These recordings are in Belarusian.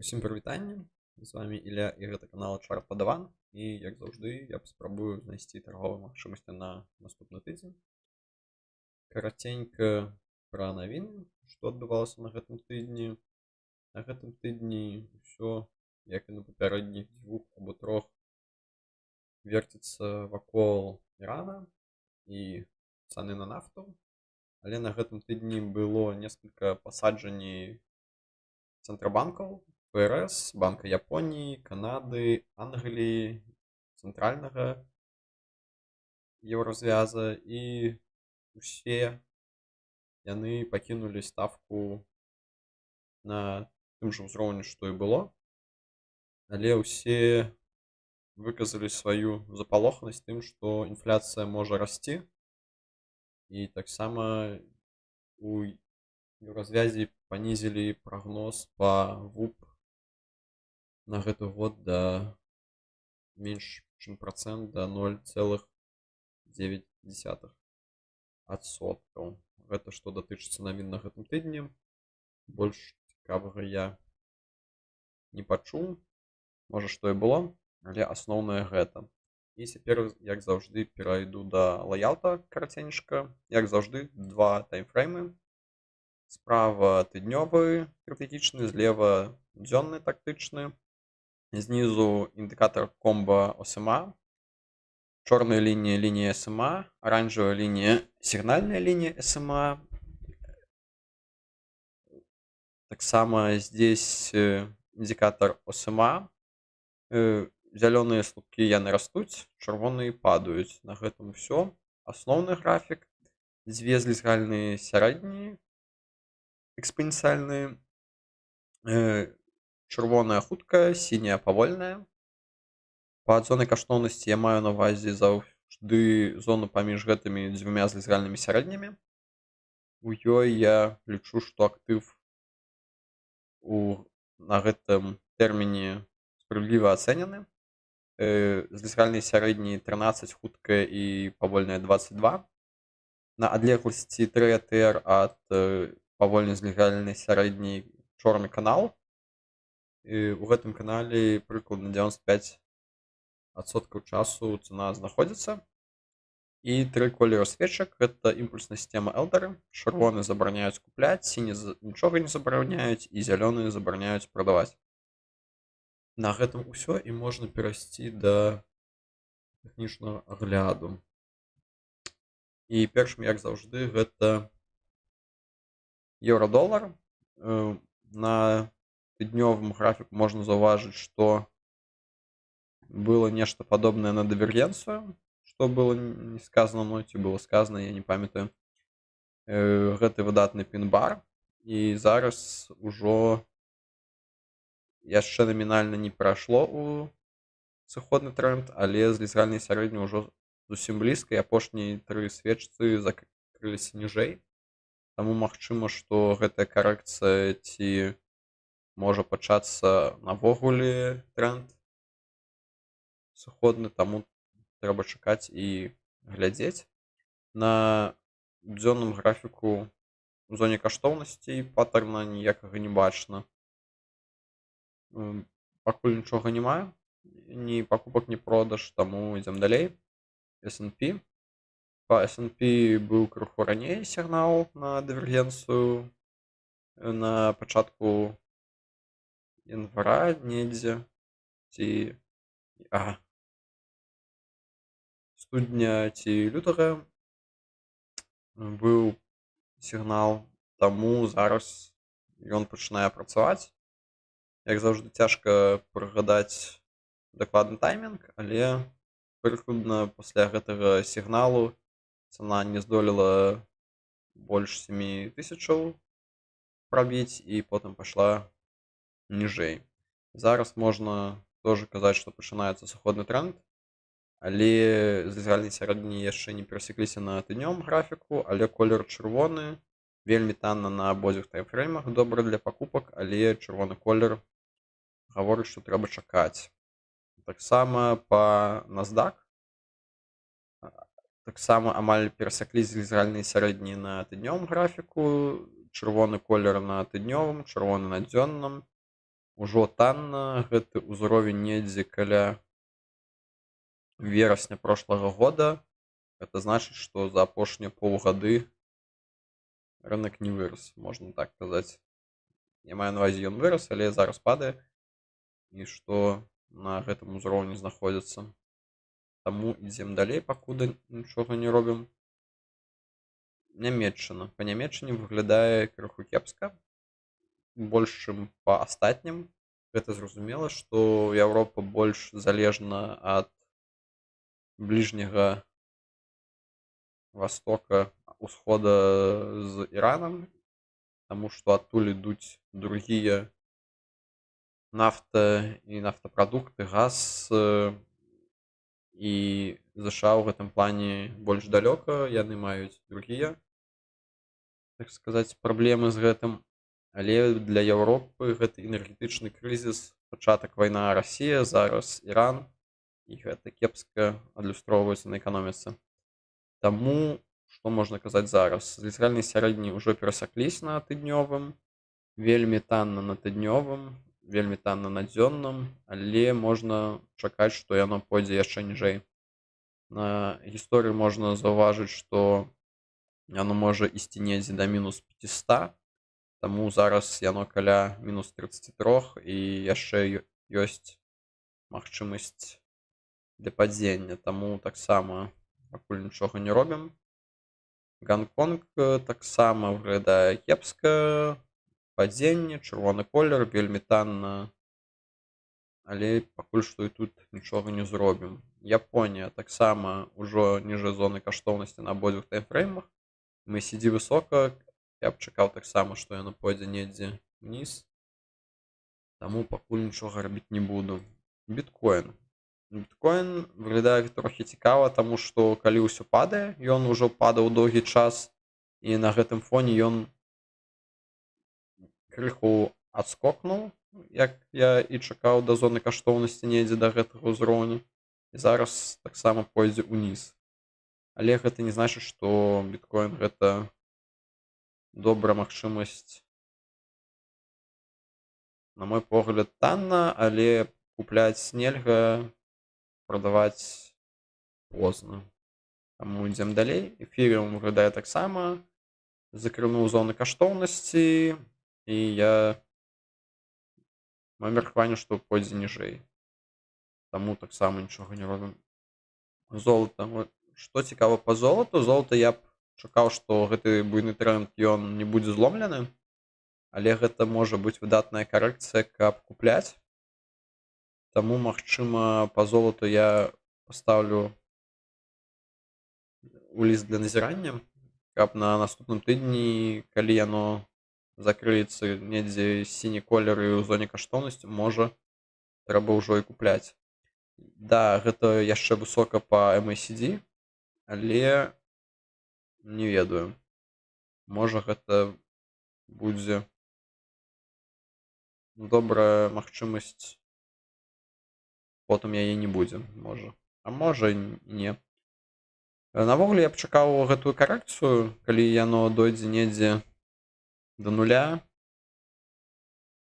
Усім прывітанне, з вами Ілля і гэта канал Чарт Падаван, і як заўжды я паспрабую знайсці тарговыя магчымасці на наступны тыдзень. Караценька пра навіны, што адбывалася на гэтым тыдні. На гэтым тыдні ўсё, як і на папярэдніх дзвюх або трох, верціцца вакол Ірана і цаны на нафту, але на гэтым тыдні было некалькі пасаджанняў цэнтрабанкаў ФРС, Банка Японіі, Канады, Англіі, цэнтральнага еўразвяза, і усе яны пакінулі ставку на тым жа ўзроўні, што і было, але ўсе выказалі сваю запалоханасць тым, што інфляцыя можа расці, і таксама у еўразвязе панізілі прагноз па ВУП на гэты год да менш чым працэнт, да 0,9%. Гэта што датычыцца навін на гэтым тыдні. Больш цікавага я не пачуў, можа што і было, але асноўнае гэта. І цяпер, як заўжды, перайду да лаяўта караценька. Як заўжды, два таймфреймы. Справа тыднёвы стратэгічны, злева дзённы тактычны. Знізу індыкатар комба ОСМА. Чорная лінія лінія СМА, оранжевая лінія сігнальная лінія СМА. Таксама здесь индикатор ОСМА. Зялёныя слупкі яны растуць, чырвоныя падаюць. На гэтым ўсё. Асноўны графік. Дзве злізгальныя сярэднія экспаненциальныя. Чырвоная хуткая, сіняя павольная. Па зоны каштоўнасці я маю на ўвазе заўжды зону паміж гэтымі дзвюмя злізгальнымі сярэднімі. У ёй я лічу, што актыў на гэтым тэрміне справядліва ацэнены. Злізгальныя сярэднія 13, хуткая і павольная 22. На адлегласці 3 АТР ад павольнай злізгальнай сярэдняй чорны канал. У гэтым канале прыкладна 95% часу цана знаходзіцца. І тры колеры свечак. Гэта імпульсная сістэма Элдары. Чырвоны забараняюць купляць, сіні нічога не забараняюць, і зялёныя забараняюць прадаваць. На гэтым усё, і можна перайсці да тэхнічнага агляду. І першым, як заўжды, гэта еўра-долар. На тыднёвым графіку можна заўважыць, што было нешта падобнае на дывергенцыю, што было не сказана мной, ці было сказана, я не памятаю. Гэты выдатны пін-бар, і зараз ужо яшчэ намінальна не прайшло ў сыходны тренд, але злізгальныя сярэднія ўжо зусім блізка, і апошнія тры свечцы закрыліся ніжэй. Таму магчыма, што гэтая карэкцыя ці можа пачацца навогуле тренд сыходны, таму трэба чакаць і глядзець. На дзённым графіку у зоне каштоўнасцей паттерна ніякага не бачна. Пакуль нічога няма, ні пакупак, ні продаж, таму ідзем далей. S&P. Па S&P быў крыху раней сігнал на дывергенцыю на пачатку январа недзе, ці студня ці лютага быў сігнал, таму зараз ён пачынае працаваць. Як заўжды, цяжка прыгадаць дакладны таймінг, але прыкладна пасля гэтага сігналу цана не здолела больш 7000 прабіць, і потым пайшла ніжэй. Зараз можна тоже казаць, што пачынаецца сыходны тренд, але злізгальныя сярэднія яшчэ не перасекліся на тыднёвым графіку, але колер чырвоны, вельмі танна на абодвух таймфреймах, добра для пакупак, але чырвоны колер гаворыць, што трэба чакаць. Таксама па NASDAQ. Таксама амаль перасяклі злізгальныя сярэднія на тыднёвым графіку, чырвоны колер на тыднёвым, чырвоны на дзённым. Ужо танна гэты ўзровень недзе каля верасня прошлага года. Это значыць, што за апошнія паўгады рынок не вырас, можна так казаць. Я маю на ўвазе, ён вырас, але зараз падае, і што на гэтым узроўні знаходзіцца. Таму ідзем далей, пакуда нічога не робім. Нямецчына. Па Нямецчыне выглядае крыху кепска, больш чым па астатнім. Гэта зразумела, што Еўропа больш залежна ад бліжняга востока, усхода з Іранам, таму што адтуль ідуць другія нафта і нафтапрадукты, газ, і ЗША ў гэтым плане больш далёка, яны маюць другія, так сказаць, праблемы з гэтым. Але для Еўропы гэты энергетычны крызіс, пачатак вайна Расія, зараз Іран, і гэта кепска адлюстроўваецца на эканоміцы. Таму, што можна казаць зараз? Зліцальны сярэдні ўжо перасякліся на тыднёвым, вельмі танна на тыднёвым, вельмі танна на дзённым, але можна чакаць, што яно пойдзе яшчэ ніжэй. На гісторыі можна заўважыць, што яно можа ісці недзе да мінус 500, таму зараз яно каля мінус 33, і яшчэ ёсць магчымасць для падзення, таму таксама пакуль нічога не робім. Ганконг таксама выглядае кепска, падзенне, чырвоны колер, вельмі танна, але пакуль што і тут нічога не зробім. Японія таксама ўжо ніжэй зоны каштоўнасці на абодвух таймфреймах. MACD высока, я б чакаў таксама, што яно пойдзе недзе ўніз, таму пакуль нічога рабіць не буду. Біткоін. Біткоін выглядае трохі цікава, таму што калі ўсё падае, ён ужо падаў доўгі час, і на гэтым фоне ён крыху адскокнуў, як я і чакаў, да зоны каштоўнасці недзе да гэтага ўзроўню, і зараз таксама пойдзе ўніз. Але гэта не значыць, што біткоін гэта добрая магчымасць. На мой погляд, танна, але купляць нельга, прадаваць позна. Таму ідзем далей. Эфірыум выглядае таксама, закрынуў зоны каштоўнасці, і маё меркаванне, што пойдзе ніжэй. Таму таксама нічога не робім. Золата. Што цікава па золату? Золата я б чакаў, што гэты буйны тренд ён не будзе зломлены, але гэта можа быць выдатная карэкцыя, каб купляць. Таму, магчыма, па золату я пастаўлю у ліст для назірання, каб на наступным тыдні, калі яно закрыецца недзе сіні колер і ў зоне каштоўнасці, можа, трэба ўжо і купляць. Да, гэта яшчэ высока па MACD, але не ведаю. Можа, гэта будзе добрая магчымасць, потым яе не будзе, можа. А можа, не. Навогуле, я б чакаў гэтую карэкцыю, калі яно дойдзе недзе да нуля,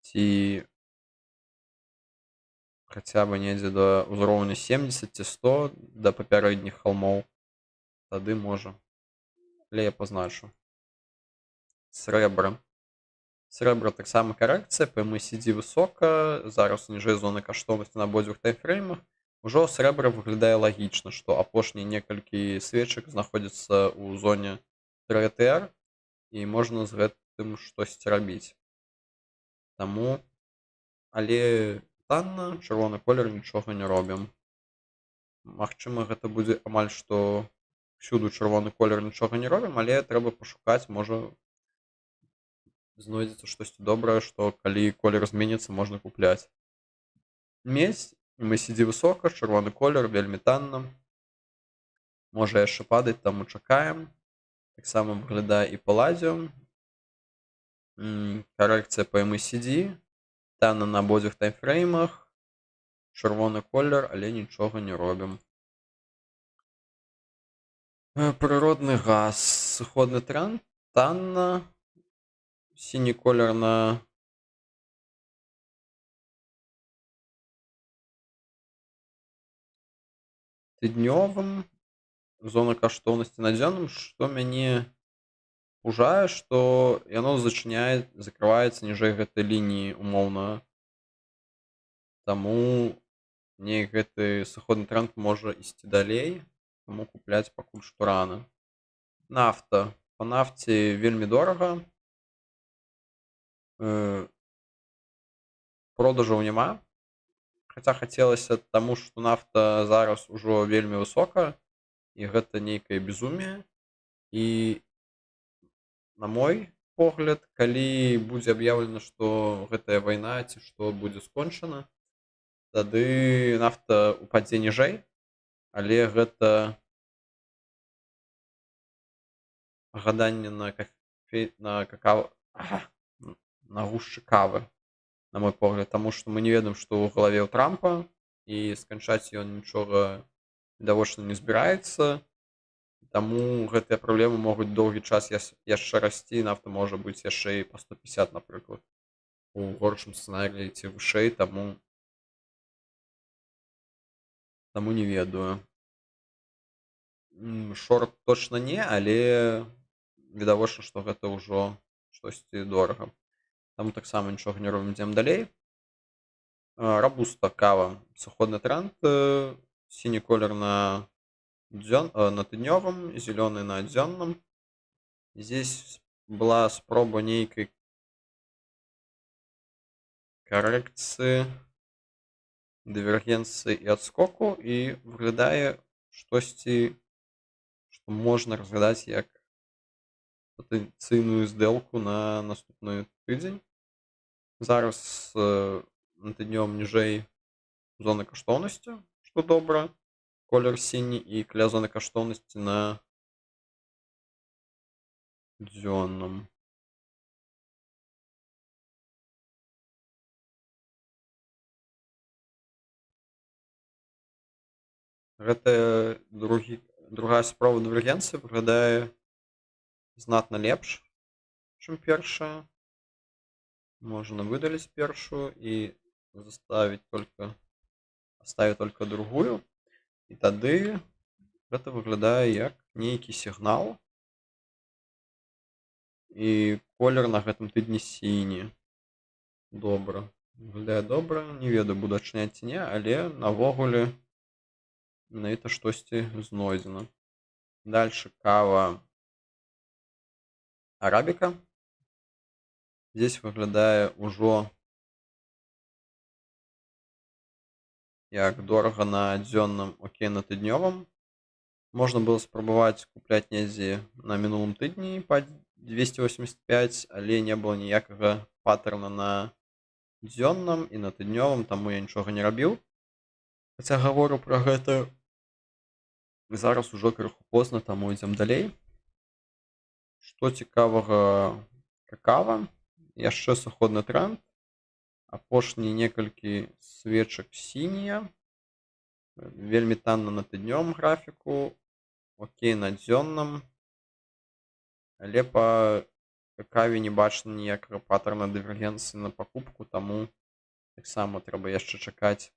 ці хаця бы недзе да ўзроўня 70 ці 100 да папярэдніх халмоў, тады можа. Але я пазначу. Срэбра. Срэбра таксама карэкцыя, па MACD высока, зараз ніжэй зоны каштоўнасці на абодвух таймфреймах. Ужо срэбра выглядае лагічна, што апошнія некалькі свечак знаходзяцца ў зоне TRTR, і можна з гэтым штосьці рабіць. Таму, але танна, чырвоны колер, нічога не робім. Магчыма, гэта будзе амаль што всюду чырвоны колер, нічога не робім, але трэба пашукаць, можа, знойдзецца штосьці добрае, што калі колер зменіцца, можна купляць. Медзь, MACD высока, чырвоны колер, вельмі танна. Можа яшчэ падаць, таму чакаем. Таксама выглядае і паладзіум. Карэкцыя па MACD, танна на абодвух таймфреймах, чырвоны колер, але нічога не робім. Прыродны газ, сыходны тренд, танна, сіні колер на тыднёвым зона каштоўнасці на дзённым, што мяне пужае, што яно закрываецца ніжэй гэтай лініі умоўна. Таму неяк гэты сыходны тренд можа ісці далей, таму купляць пакуль што рана. Нафта. Па нафце вельмі дорага. Э, Продажаў няма. Хаця хацелася, таму што нафта зараз ужо вельмі высока, і гэта нейкае безумие. І на мой погляд, калі будзе аб'яўлена, што гэтая вайна ці што будзе скончана, тады нафта упадзе ніжэй, але гэта гаданне на гушчы кавы, на мой погляд, таму што мы не ведаем, што ў галаве ў Трампа, і сканчаць ён нічога відавочна не збіраецца. Таму гэтыя праблемы могуць доўгі час яшчэ расці, нафта можа быць яшчэ і па 150, напрыклад, у горшым сцэнарыі ці вышэй, таму не ведаю. Шорт точна не, але відавочна, што гэта ўжо штосьці дорага. Таму таксама нічога не робім, ідзем далей. Рабуста, кава, сыходны тренд, сіні колер на тыднёвым, зелёны на дзённым. Здесь была спроба нейкай коррекции, дивергенции и отскоку, и выглядае штосьці, што можна разглядаць як патэнцыйную здэлку на наступны тыдзень. Зараз на тыднёвым ніжэй зоны каштоўнасці, што добра, колер сіні, і каля зоны каштоўнасці на дзённым. Гэта другая спроба дывергенцыі выглядае знатна лепш, чым першая. Можна выдаліць першую і оставіць только другую. І тады гэта выглядае як нейкі сігнал. І колер на гэтым тыдні сіні. Добра. Выглядае добра. Не ведаю, буду адчыняць ці не, але навогуле менавіта штосьці знойдзена. Дальше кава арабіка. Здесь выглядае ўжо як дорага на дзённым, окей, на тыднёвым. Можна было спрабаваць купляць недзе на мінулым тыдні па 285, але не было ніякага паттерна на дзённым і на тыднёвым, таму я нічога не рабіў. Хаця гавору пра гэта зараз ужо крыху позна, таму ідзем далей. Што цікавага, какава. Яшчэ сыходны тренд. Апошнія некалькі свечак сінія. Вельмі танна на тыднёвым графіку. Окей, на дзённым. Але па какаве не бачна ніякага паттерна дывергенцыі на пакупку, таму таксама трэба яшчэ чакаць.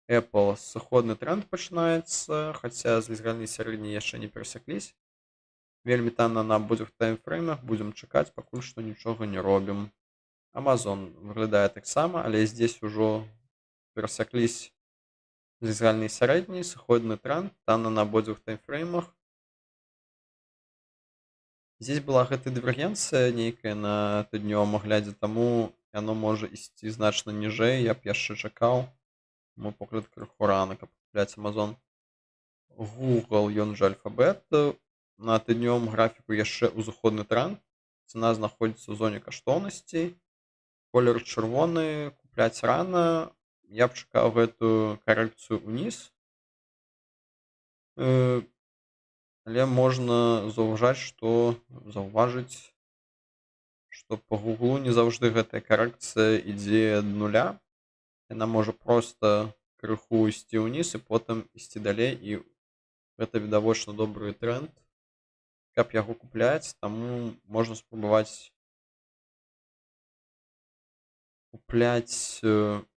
Apple сыходны тренд пачынаецца, хаця злізгальныя сярэднія яшчэ не перасякліся. Вельмі танна на абодвух таймфреймах, будзем чакаць, пакуль што нічога не робім. Amazon выглядае таксама, але здесь ужо перасякліся злізгальныя сярэднія, сыходны тренд, танна на абодвух таймфреймах. Здесь была гэта дывергенцыя нейкая на тыднёвым аглядзе, таму яно можа ісці значна ніжэй, я б яшчэ чакаў. Мой погляд, крыху рана, каб купляць Amazon. Google, ён жа Alphabet. На тыднёвым графіку яшчэ ўзыходны тренд. Цана знаходзіцца ў зоне каштоўнасцей. Колер чырвоны, купляць рана. Я б чакаў гэтую карэкцыю ўніз. Але можна заўважыць, што па Гуглу не заўжды гэтая карэкцыя ідзе ад нуля. Яна можа проста крыху ісці ўніз і потым ісці далей, і гэта відавочна добры тренд, каб яго купляць, таму можна спрабаваць купляць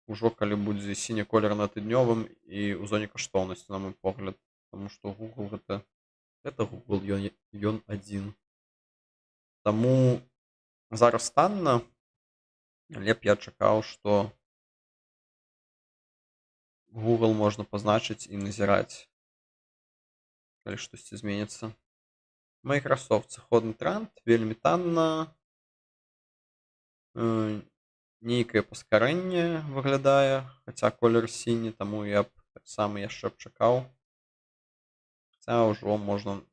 ужо калі будзе сіні колер на тыднёвым і ў зоне каштоўнасці, на мой погляд. потому что Google гэта Google, ён адзін. Таму зараз танна, але б я чакаў, што Google можна пазначыць і назіраць, калі штосьці зменіцца. Microsoft сыходны тренд, вельмі танна. Нейкае паскарэнне выглядае, хаця колер сіні, таму я б таксама яшчэ б чакаў. Хаця ўжо можна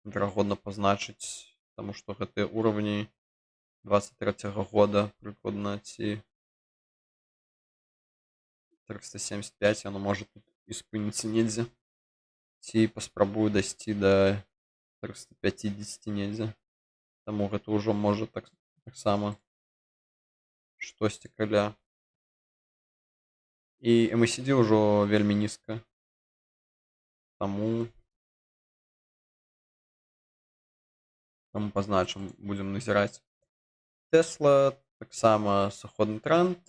верагодна пазначыць, таму што гэтыя ўраўні 23 года прыкладна ці 375, яно можа тут і спыніцца недзе. Ці паспрабую дайсці да 350 недзе. Таму гэта ўжо можа таксама штосьці каля. І MACD ўжо вельмі нізка. Таму пазначым, будзем назіраць. Tesla таксама сыходны тренд,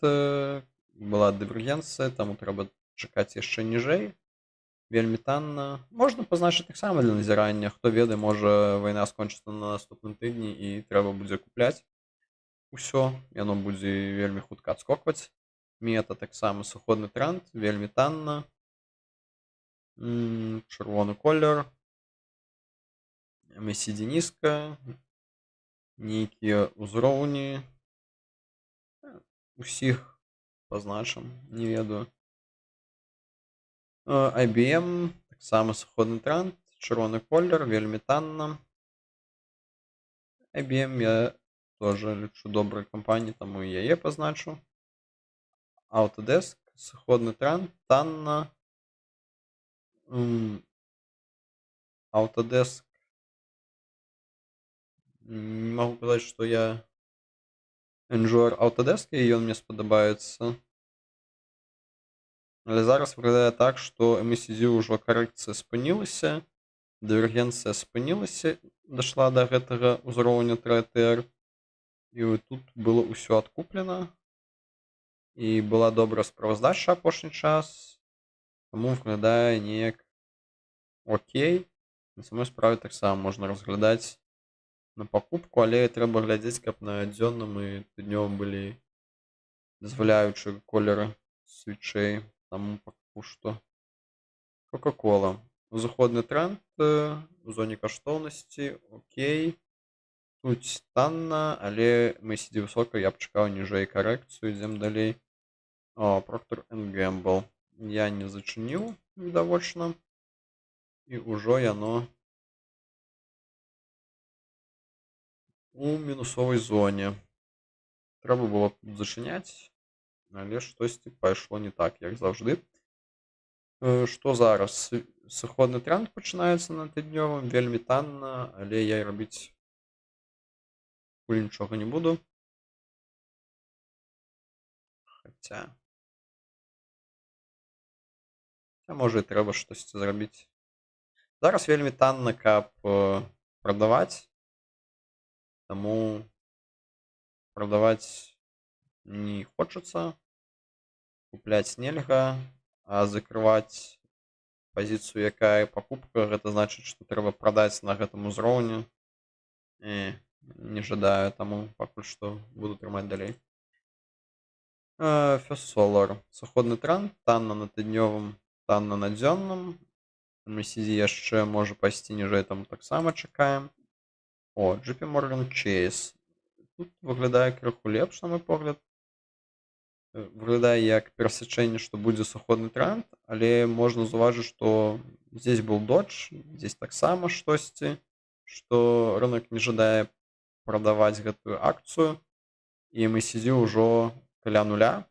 была дывергенцыя, таму трэба чакаць яшчэ ніжэй. Вельмі танна. Можна пазначыць таксама для назірання. Хто ведае, можа вайна скончыцца на наступным тыдні і трэба будзе купляць усё. Яно будзе вельмі хутка адскокваць. Мета таксама сыходны тренд, вельмі танна. Чырвоны колер. MACD нізка. Нейкія ўзроўні. Усіх пазначым, не ведаю. IBM таксама сыходны тренд, чырвоны колер, вельмі танна. IBM я тоже лічу добрай кампаніяй, таму і яе пазначу. Autodesk сыходны тренд, танна. Autodesk. Не магу казаць, што я enjoyer Autodesk, і ён мне спадабаецца. Але зараз выглядае так, што MACD ўжо карэкцыя спынілася, дывергенцыя спынілася, дайшла да гэтага ўзроўня TR. І тут было ўсё адкуплена. І была добрая справаздача апошні час. Таму выглядае неяк окей. На самой справе таксама можна разглядаць на пакупку, але трэба глядзець, каб на дзённым і тыднёвым былі дазваляючыя колеры свічэй. Таму пакупу што Coca-Cola. Узыходны тренд у зоне каштоўнасці, окей. Тут танна, але MACD высока, я б чакаў ніжэй карэкцыю, ідзем далей. Procter & Gamble. Я не зачыніў, відавочна. І ўжо яно у мінусовай зоне. Трэба было зачыняць, але штосьці пайшло не так, як заўжды. Што зараз? Сыходны тренд пачынаецца на тыднёвым, вельмі танна, але я рабіць пакуль нічога не буду. Хаця можа і трэба штосьці зрабіць. Зараз вельмі танна, каб прадаваць. Таму прадаваць не хочацца, купляць нельга, а закрываць пазіцыю, якая пакупка, гэта значыць, што трэба прадаць на гэтым узроўні. Не жадаю, таму пакуль што буду трымаць далей. First Solar. Сыходны тренд, танна на тыднёвым, танна на дзённым. MACD яшчэ можа пайсці ніжэй, там таксама чакаем. JP Morgan Chase. Тут выглядае крыху лепш, на мой погляд. Выглядае як перасячэнне, што будзе сыходны тренд, але можна заўважыць, што здесь быў додж, здесь таксама штосьці, што рынок не жадае прадаваць гэтую акцыю, і MACD ўжо каля нуля.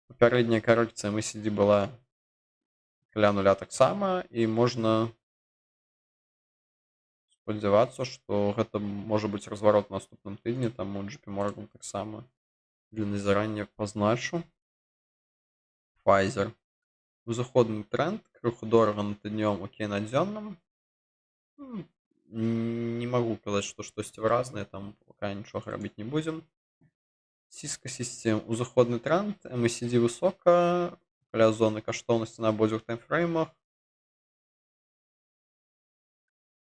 Папярэдняя карэкцыя MACD была каля нуля таксама, і можна спадзявацца, што гэта можа быць разварот на наступным тыдні, таму JP Morgan таксама для назірання пазначу. Pfizer. Узыходны тренд, крыху дорага на тыднёвым, окей на дзённым. Не магу казаць, што штосьці выразнае, там пакуль нічога рабіць не будзем. Cisco Systems. Узыходны тренд, MACD высока, каля зоны каштоўнасці на абодвух таймфреймах.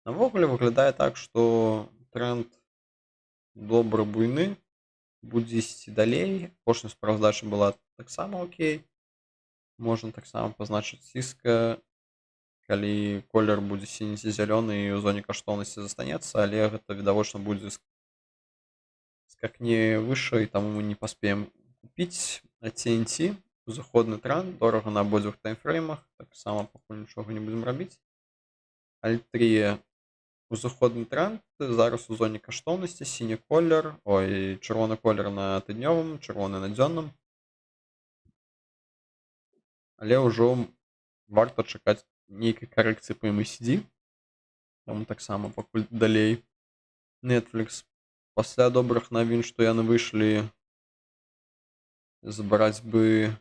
Навогуле выглядае так, што тренд добры, буйны, будзе ісці далей. Апошняя справаздача была таксама окей. Можна таксама пазначыць ціска, калі колер будзе сіні ці зялёны і ў зоне каштоўнасці застанецца, але гэта відавочна будзе скакне вышэй, таму мы не паспеем купіць. TNT, узыходны тренд, дорага на абодвух таймфреймах, таксама пакуль нічога не будзем рабіць. Альтрія, узыходны тренд, зараз у зоне каштоўнасці, сіні колер, ой, чырвоны колер на тыднёвым, чырвоны на дзённым. Але ўжо варта чакаць нейкай карэкцыі па MACD, таму таксама пакуль далей. Netflix, пасля добрых навін, што яны выйшлі з барацьбы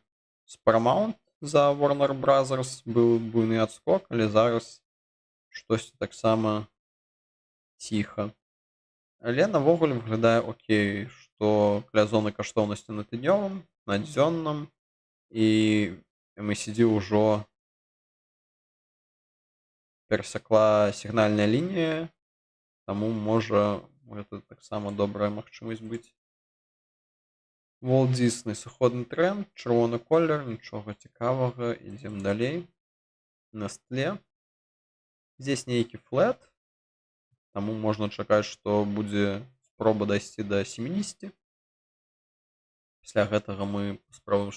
з Paramount за Warner Brothers, быў буйны адскок, але зараз штосьці таксама ціха. Але навогуле выглядае окей, што каля зоны каштоўнасці на тыднёвым, на дзённым і MACD ўжо перасякла сігнальная лінія, таму можа гэта таксама добрая магчымасць быць. Walt Disney, сыходны тренд, чырвоны колер, нічога цікавага, ідзем далей. Nestlé, здесь нейкі флэт, таму можна чакаць, што будзе спроба дайсці да 70. Пасля гэтага мы паспробуем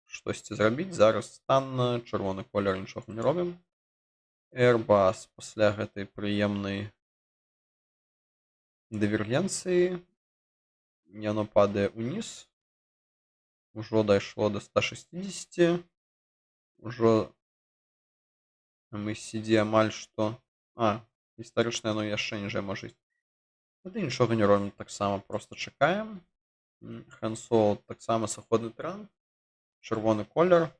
штосьці зрабіць. Зараз танна, чырвоны колер, нічога не робім. Airbus, пасля гэтай прыемнай дывергенцыі, яно падае ўніз, ужо дайшло да 160, ужо MACD амаль што... гістарычна яно яшчэ ніжэй можа ісці. Тады нічога не робім, таксама проста чакаем. Hansol, таксама сыходны тренд, чырвоны колер.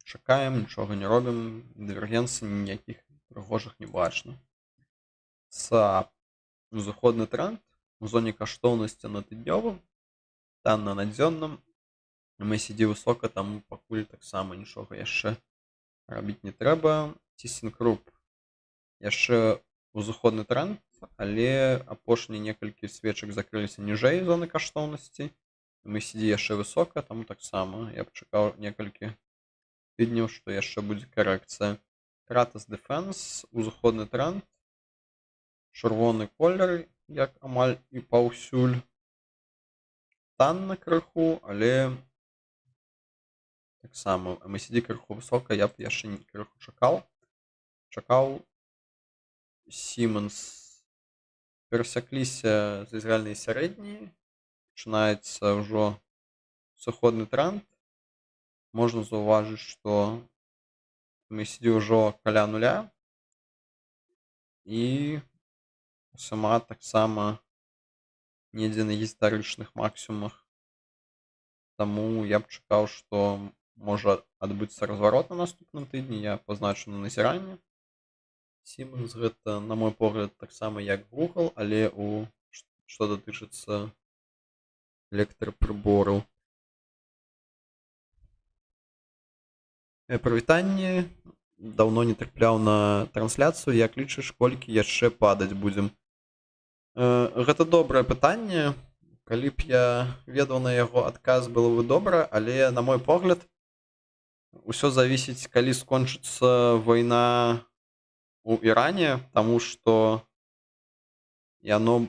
Чакаем, нічога не робім, дывергенцый ніякіх прыгожых не бачна. SAP, узыходны тренд, у зоне каштоўнасці на тыднёвым, танна на дзённым, MACD высока, таму пакуль таксама нічога яшчэ рабіць не трэба. ThyssenKrupp, яшчэ узыходны тренд, але апошнія некалькі свечак закрыліся ніжэй зоны каштоўнасці. MACD яшчэ высока, таму таксама я б чакаў некалькі тыдняў, што яшчэ будзе карэкцыя. Kratos Defense, узыходны тренд, чырвоны колер, як амаль і паўсюль. Танна крыху, але таксама MACD крыху высока, я б яшчэ крыху чакаў. Siemens, перасякліся зайзральныя сярэднія, пачынаецца ўжо сыходны тренд. Можна заўважыць, што MACD ўжо каля нуля і SMA таксама недзе на гістарычных максімумах. Таму я б чакаў, што можа адбыцца разварот на наступным тыдні, я пазначу на назіранне. Siemens гэта, на мой погляд, таксама як Google, але што датычыцца электрапрыбораў. Прывітанне, даўно не трапляў на трансляцыю, як лічыш, колькі яшчэ падаць будзем? Гэта добрае пытанне. Калі б я ведаў на яго адказ, было бы добра, але на мой погляд усё завісіць, калі скончыцца вайна у Іране, таму што яно,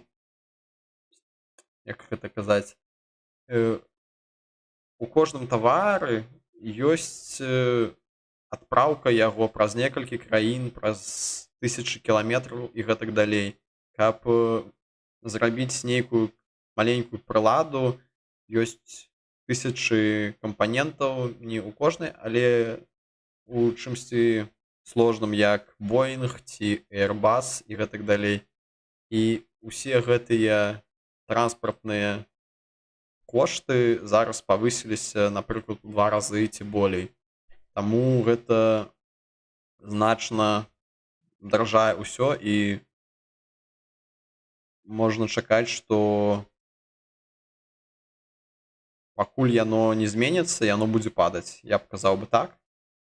як гэта казаць, у кожным тавары ёсць адпраўка яго праз некалькі краін, праз 1000 кіламетраў і гэтак далей. Каб зрабіць нейкую маленькую прыладу, ёсць 1000 кампанентаў, не ў кожнай, але у чымсьці сложным, як Boeing ці Airbus і гэтак далей. І усе гэтыя транспартныя кошты зараз павысіліся, напрыклад, у 2 разы ці болей. Таму гэта значна даражае ўсё і можна чакаць, што пакуль яно не зменіцца, яно будзе падаць. Я б казаў бы так.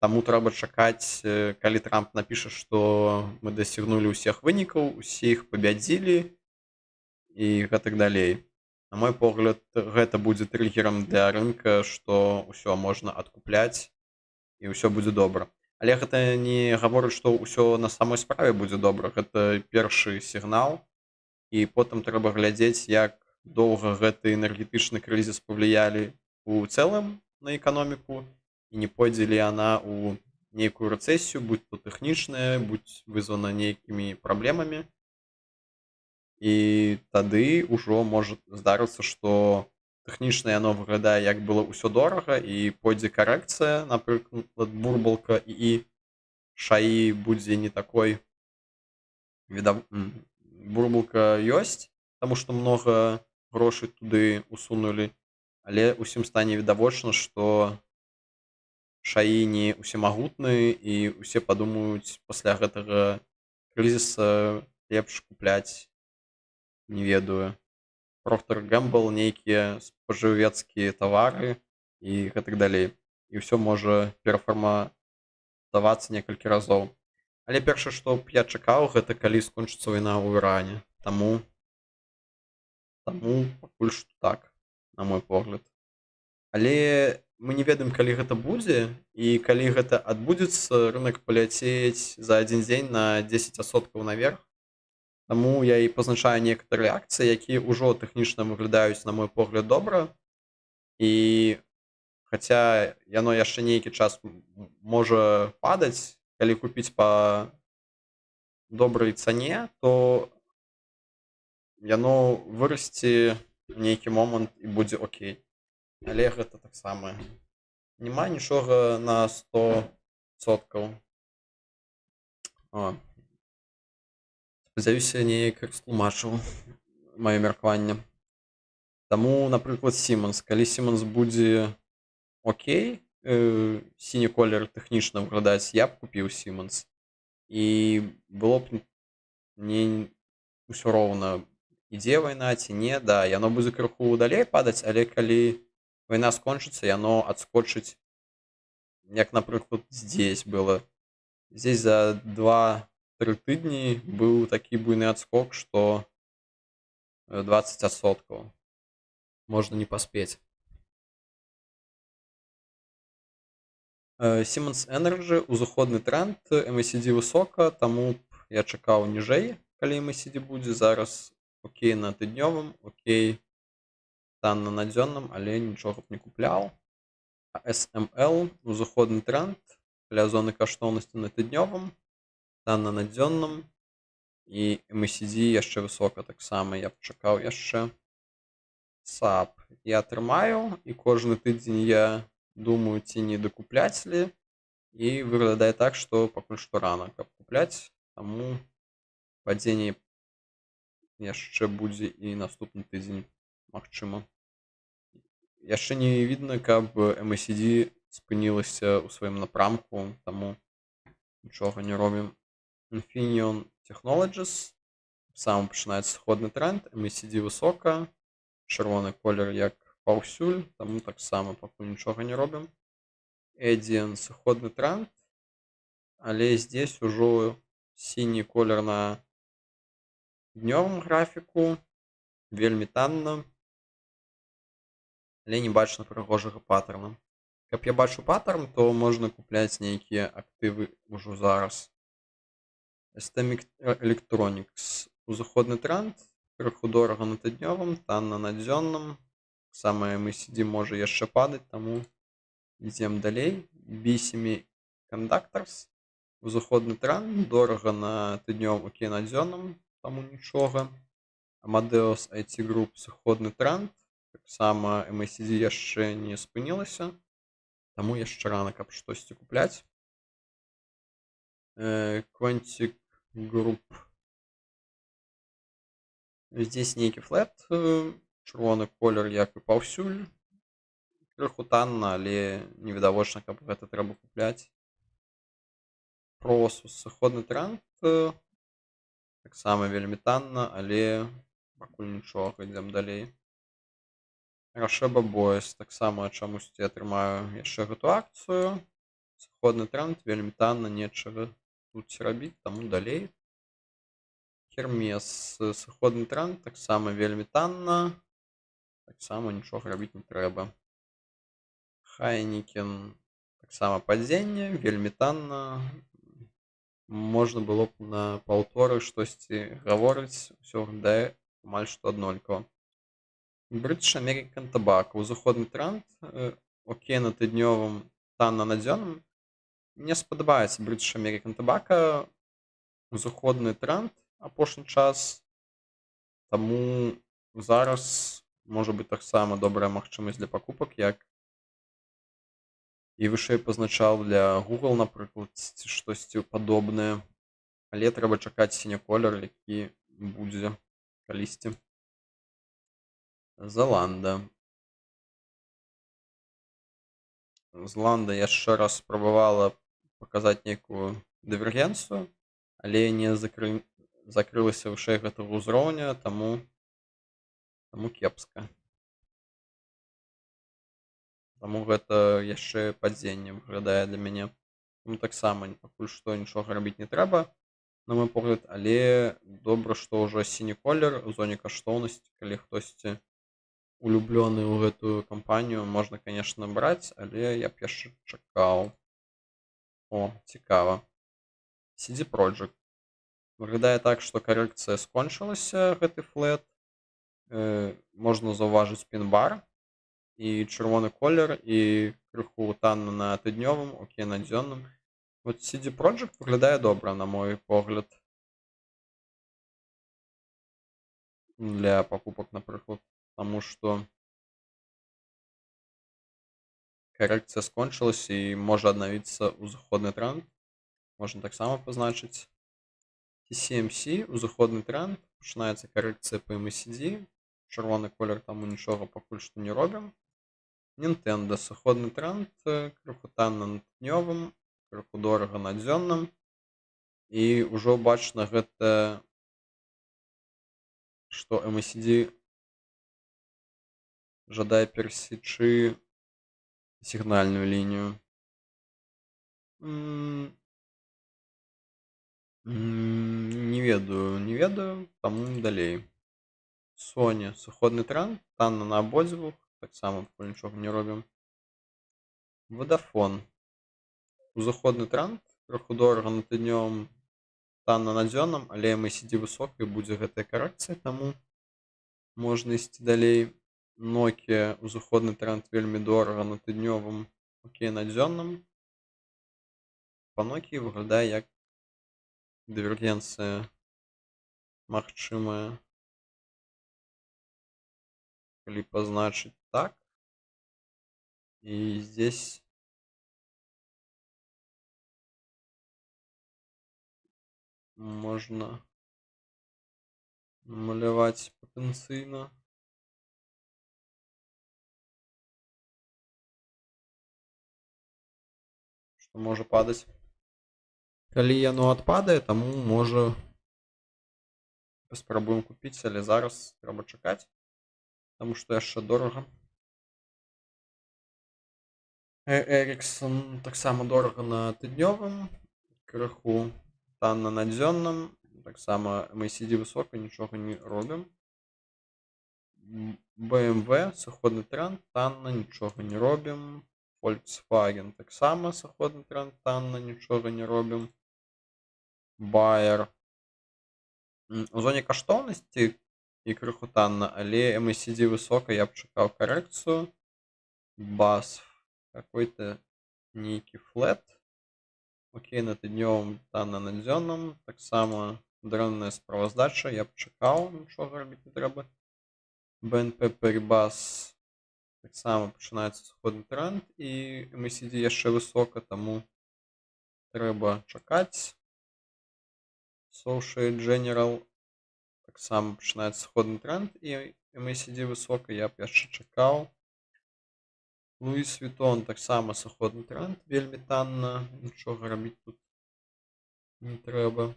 Таму трэба чакаць, калі Трамп напіша, што мы дасягнулі ўсіх вынікаў, усіх пабядзілі і гэтак далей. На мой погляд, гэта будзе трыгерам для рынка, што ўсё можна адкупляць і ўсё будзе добра. Але гэта не гаворыць, што ўсё на самой справе будзе добра. Гэта першы сігнал, і потым трэба глядзець, як доўга гэты энергетычны крызіс павліялі ў цэлым на эканоміку, і не пойдзе ли яна ў нейкую рэцэсію, будь то тэхнічная, будь вызвана нейкімі праблемамі. І тады ўжо можа здарыцца, што тэхнічна яно выглядае, як было ўсё дорага, і пойдзе карэкцыя, напрыклад, бурбалка, і шаі будзе не такой бурбалка ёсць, таму што многа грошай туды усунулі, але ўсім стане відавочна, што шаі не ўсемагутныя, і ўсе падумаюць пасля гэтага крызіса лепш купляць, не ведаю, Procter Gamble, нейкія спажывецкія тавары і гэтак далей. І ўсё можа перафарматавацца некалькі разоў. Але першае, што б я чакаў, гэта калі скончыцца вайна ў Іране. Таму пакуль што так, на мой погляд. Але мы не ведаем, калі гэта будзе, і калі гэта адбудзецца, рынак паляцець за адзін дзень на 10% наверх. Таму я і пазначаю некаторыя акцыі, якія ўжо тэхнічна выглядаюць, на мой погляд, добра. І хаця яно яшчэ нейкі час можа падаць, калі купіць па добрай цане, то яно вырасце ў нейкі момант і будзе окей. Але гэта таксама няма нічога на 100%. Спадзяюся, неяк растлумачыў маё меркаванне. Таму, напрыклад, Siemens. Калі Siemens будзе окей, сіні колер тэхнічна выглядаць, я б купіў Siemens. І было б мне ўсё роўна, ідзе вайна ці не. Да, яно будзе крыху далей падаць, але калі вайна скончыцца, яно адскочыць, як, напрыклад, здесь было. Здесь за 2-3 тыдні быў такі буйны адскок, што 20%. Можна не паспець. Siemens Energy, узыходны тренд, MACD высока, таму б я чакаў ніжэй, калі MACD будзе. Зараз окей на тыднёвым, окей танна на дзённым, але нічога б не купляў. SML, узыходны тренд, каля зоны каштоўнасці на тыднёвым, танна на дзённым, і MACD яшчэ высока таксама, я б чакаў яшчэ. SAP я трымаю, і кожны тыдзень я думаю, ці не дакупляць ли, і выглядае так, што пакуль што рана, каб купляць, таму падзенне яшчэ будзе і наступны тыдзень, магчыма. Яшчэ не відно, каб MACD спынілася ў сваім напрамку, таму нічога не робім. Infineon Technologies, сам пачынаецца сходны тренд, MACD высока, чырвоны колер як паўсюль, таму таксама пакуль нічога не робім. Edian сыходны тренд, але здесь ужо сіні колер на днёвым графіку, вельмі танна, але не бачна прыгожага паттерна. Каб я бачу паттерн, то можна купляць нейкія актывы ўжо зараз. STM Electronics, узыходны тренд, крыху дорага на тыднёвым, танна на дзённым. Самае MACD можа яшчэ падаць, таму ідзем далей. B7 Conductors, узыходны тренд, дорага на тыднёвым, окей на дзённым, таму нічога. Amadeus IT Group, сыходны тренд, таксама MACD яшчэ не спынілася, таму яшчэ рана, каб штосьці купляць. Quantic Group, здесь нейкі флэт, чырвоны колер як і паўсюль, крыху танна, але невідавочна, каб гэта трэба купляць. Prosus, сыходны тренд, таксама вельмі танна, але пакуль нічога, ідзем далей. Rasheba Boys, таксама чамусьці атрымаю яшчэ гэту акцыю, Сыходны тренд, вельмі танна, нечага тут рабіць, таму далей. Hermes, сыходны тренд, таксама вельмі танна, таксама нічога рабіць не трэба. Heineken, таксама падзенне, вельмі танна. Можна было б на паўторы штосьці гаворыць, усё выглядае амаль што аднолькава. British American Tobacco, узыходны тренд, окей на тыднёвым, танна на дзённым. Мне спадабаецца British American Tobacco, узыходны тренд апошні час, таму зараз можа быць таксама добрая магчымасць для пакупак, як і вышэй пазначаў для Google, напрыклад, ці штосьці падобнае. Але трэба чакаць сіні колер, які будзе калісьці. Zalando. Zalando яшчэ раз спрабавала паказаць нейкую дывергенцыю, але не закрылася вышэй гэтага ўзроўня, таму кепска. Таму гэта яшчэ падзенне выглядае для мяне. Таму таксама пакуль што нічога рабіць не трэба, на мой погляд, але добра, што ўжо сіні колер у зоне каштоўнасці, калі хтосьці улюблёны ў гэтую кампанію, можна, конечно, браць, але я б яшчэ чакаў. О, цікава. CD Projekt. Выглядае так, што карэкцыя скончылася, гэты флэт. Можна заўважыць пін-бар і чырвоны колер, і крыху танна на тыднёвым, окей на дзённым. Вот CD Projekt выглядае добра, на мой погляд. Для пакупак, напрыклад, таму што карэкцыя скончылася і можа аднавіцца ўзыходны тренд. Можна таксама пазначыць. TCMC, узыходны тренд, пачынаецца карэкцыя па MACD, чырвоны колер, таму нічога пакуль што не робім. Nintendo, сыходны тренд, крыху танна на тыднёвым, крыху дорага на дзённым. І ўжо бачна гэта, што MACD жадае перасечы сігнальную лінію. Не ведаю, таму далей. Sony, сыходны тренд, танна на абодвух, таксама пакуль нічога не робім. Vodafone, узыходны тренд, крыху дорага на тыднёвым, танна на дзённым, але MACD высока і будзе гэтая карэкцыя, таму можна ісці далей. Nokia, узыходны тренд, вельмі дорага на тыднёвым, окей на дзённым. Па Nokia выглядае як дывергенцыя магчымая, калі пазначыць так. І здесь можна маляваць патэнцыйна. Што можа падаць. Калі яно адпадае, таму можа паспрабуем купіць, але зараз трэба чакаць, таму што яшчэ дорага. Ericsson таксама дорага на тыднёвым, крыху танна на дзённым, таксама MACD высока, нічога не робім. BMW, сыходны тренд, танна, нічога не робім. Volkswagen таксама сыходны тренд, танна, нічога не робім. Bayer у зоне каштоўнасці і крыху танна, але MACD высока, я б чакаў карэкцыю. BASF, какой-то нейкі флэт, окей на тыднёвым, танна на дзённым, таксама дрэнная справаздача, я б чакаў, нічога рабіць не трэба. BNP Paribas, таксама пачынаецца сыходны тренд, і MACD яшчэ высока, таму трэба чакаць. Societe General, таксама пачынаецца сыходны тренд, і MACD высока, я б яшчэ чакаў. Louis Vuitton, таксама сыходны тренд, вельмі танна, нічога рабіць тут не трэба.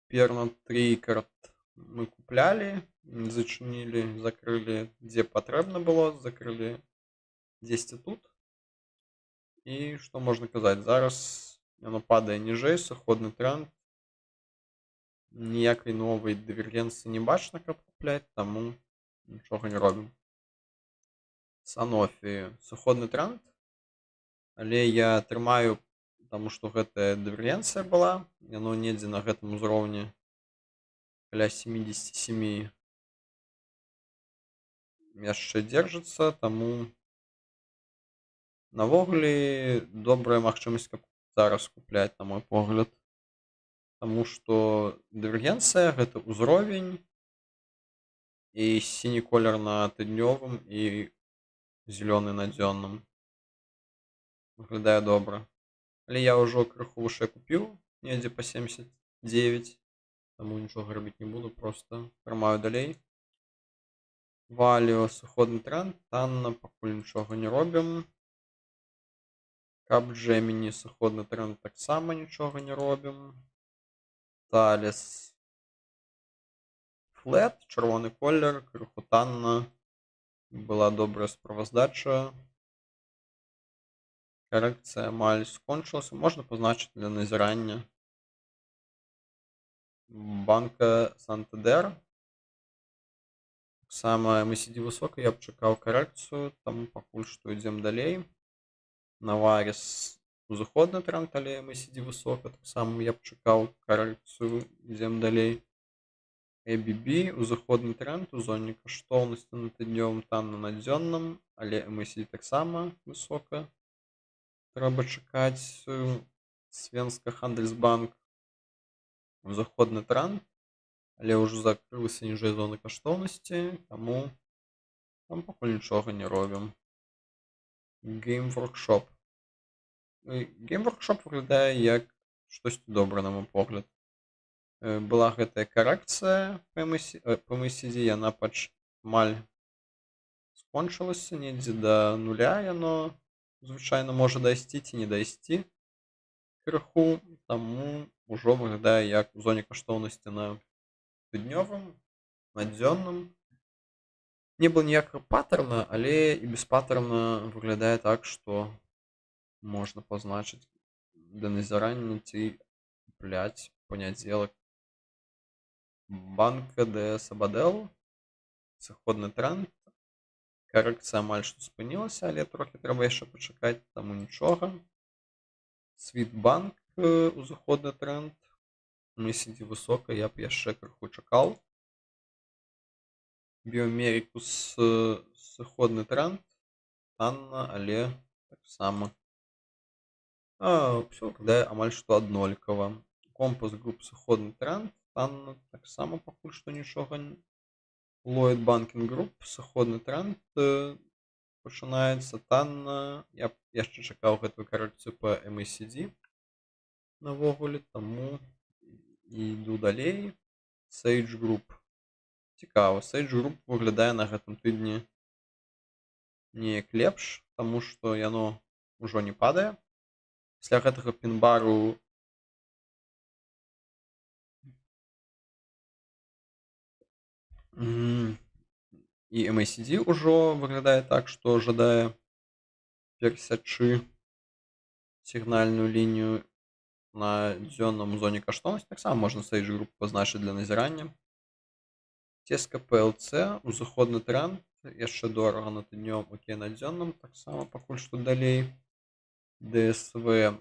Pernod Ricard, мы куплялі, зачынілі, закрылі, дзе патрэбна было, закрылі дзесьці тут. І што можна казаць, зараз яно падае ніжэй, сыходны тренд. Ніякай новай дывергенцыі не бачна, каб купляць, таму нічога не робім. Sanofi сыходны тренд, але я трымаю, таму што гэтая дывергенцыя была, яно недзе на гэтым узроўні каля 77 яшчэ дзержыцца, таму навогуле добрая магчымасць, каб зараз купляць, на мой погляд. Таму што дывергенцыя гэта ўзровень і сіні колер на тыднёвым і зялёны на дзённым. Выглядае добра. Але я ўжо крыху вышэй купіў, недзе па 79, таму нічога рабіць не буду, проста трымаю далей. Valio сыходны тренд, танна, пакуль нічога не робім. Capgemini сыходны тренд, таксама нічога не робім. Thales Flat, чырвоны колер, крыху танна, была добрая справаздача. Карэкцыя амаль скончылася, можна пазначыць для назірання. Банка Santander. Таксама MACD высока, я б чакаў карэкцыю, таму пакуль што ідзем далей. Navaris узыходны тренд, але MACD высока, таксама я б чакаў карэкцыю, ідзем далей. ABB узыходны тренд у зоне каштоўнасці на тыднёвым, танна на дзённым, але MACD таксама высока. Трэба чакаць. Svenska Handelsbank узыходны тренд, але ўжо закрылася ніжэй зоны каштоўнасці, таму там пакуль нічога не робім. Game Workshop. Game Workshop выглядае як штосьці добра, на мой погляд. Была гэтая карэкцыя па MACD, яна амаль скончылася, недзе да нуля яно звычайна можа дайсці ці не дайсці крыху, таму ўжо выглядае як у зоне каштоўнасці на тыднёвым, на дзённым. Не было ніякага паттерна, але і без паттерна выглядае так, што можна пазначыць для назірання ці купляць панядзелак. Банка де Sabadell, сыходны тренд, карэкцыя амаль што спынілася, але трохі трэба яшчэ пачакаць, таму нічога. Swedbank узыходны тренд, MACD высока, я б яшчэ крыху чакаў. Biomericus сыходны тренд, танна, але таксама. Усё выглядае амаль што аднолькава. Compass Group сыходны тренд, танна, таксама пакуль што нічога. Lloyd Banking Group сыходны тренд, пачынаецца танна, я б яшчэ чакаў гэтую карэкцыю па MACD навогуле, таму іду далей. Sage Group. Цікава, Sage Group выглядае на гэтым тыдні неяк лепш, таму што яно ўжо не падае. Пасля гэтага пін-бару і MACD ўжо выглядае так, што жадае перасячы сігнальную лінію на дзённым зоне каштоўнасці. Таксама можна Sage Group пазначыць для назірання. Tesco PLC, узыходны тренд, яшчэ дорага на тыднёвым, окей, на дзённым, таксама пакуль што далей. DSV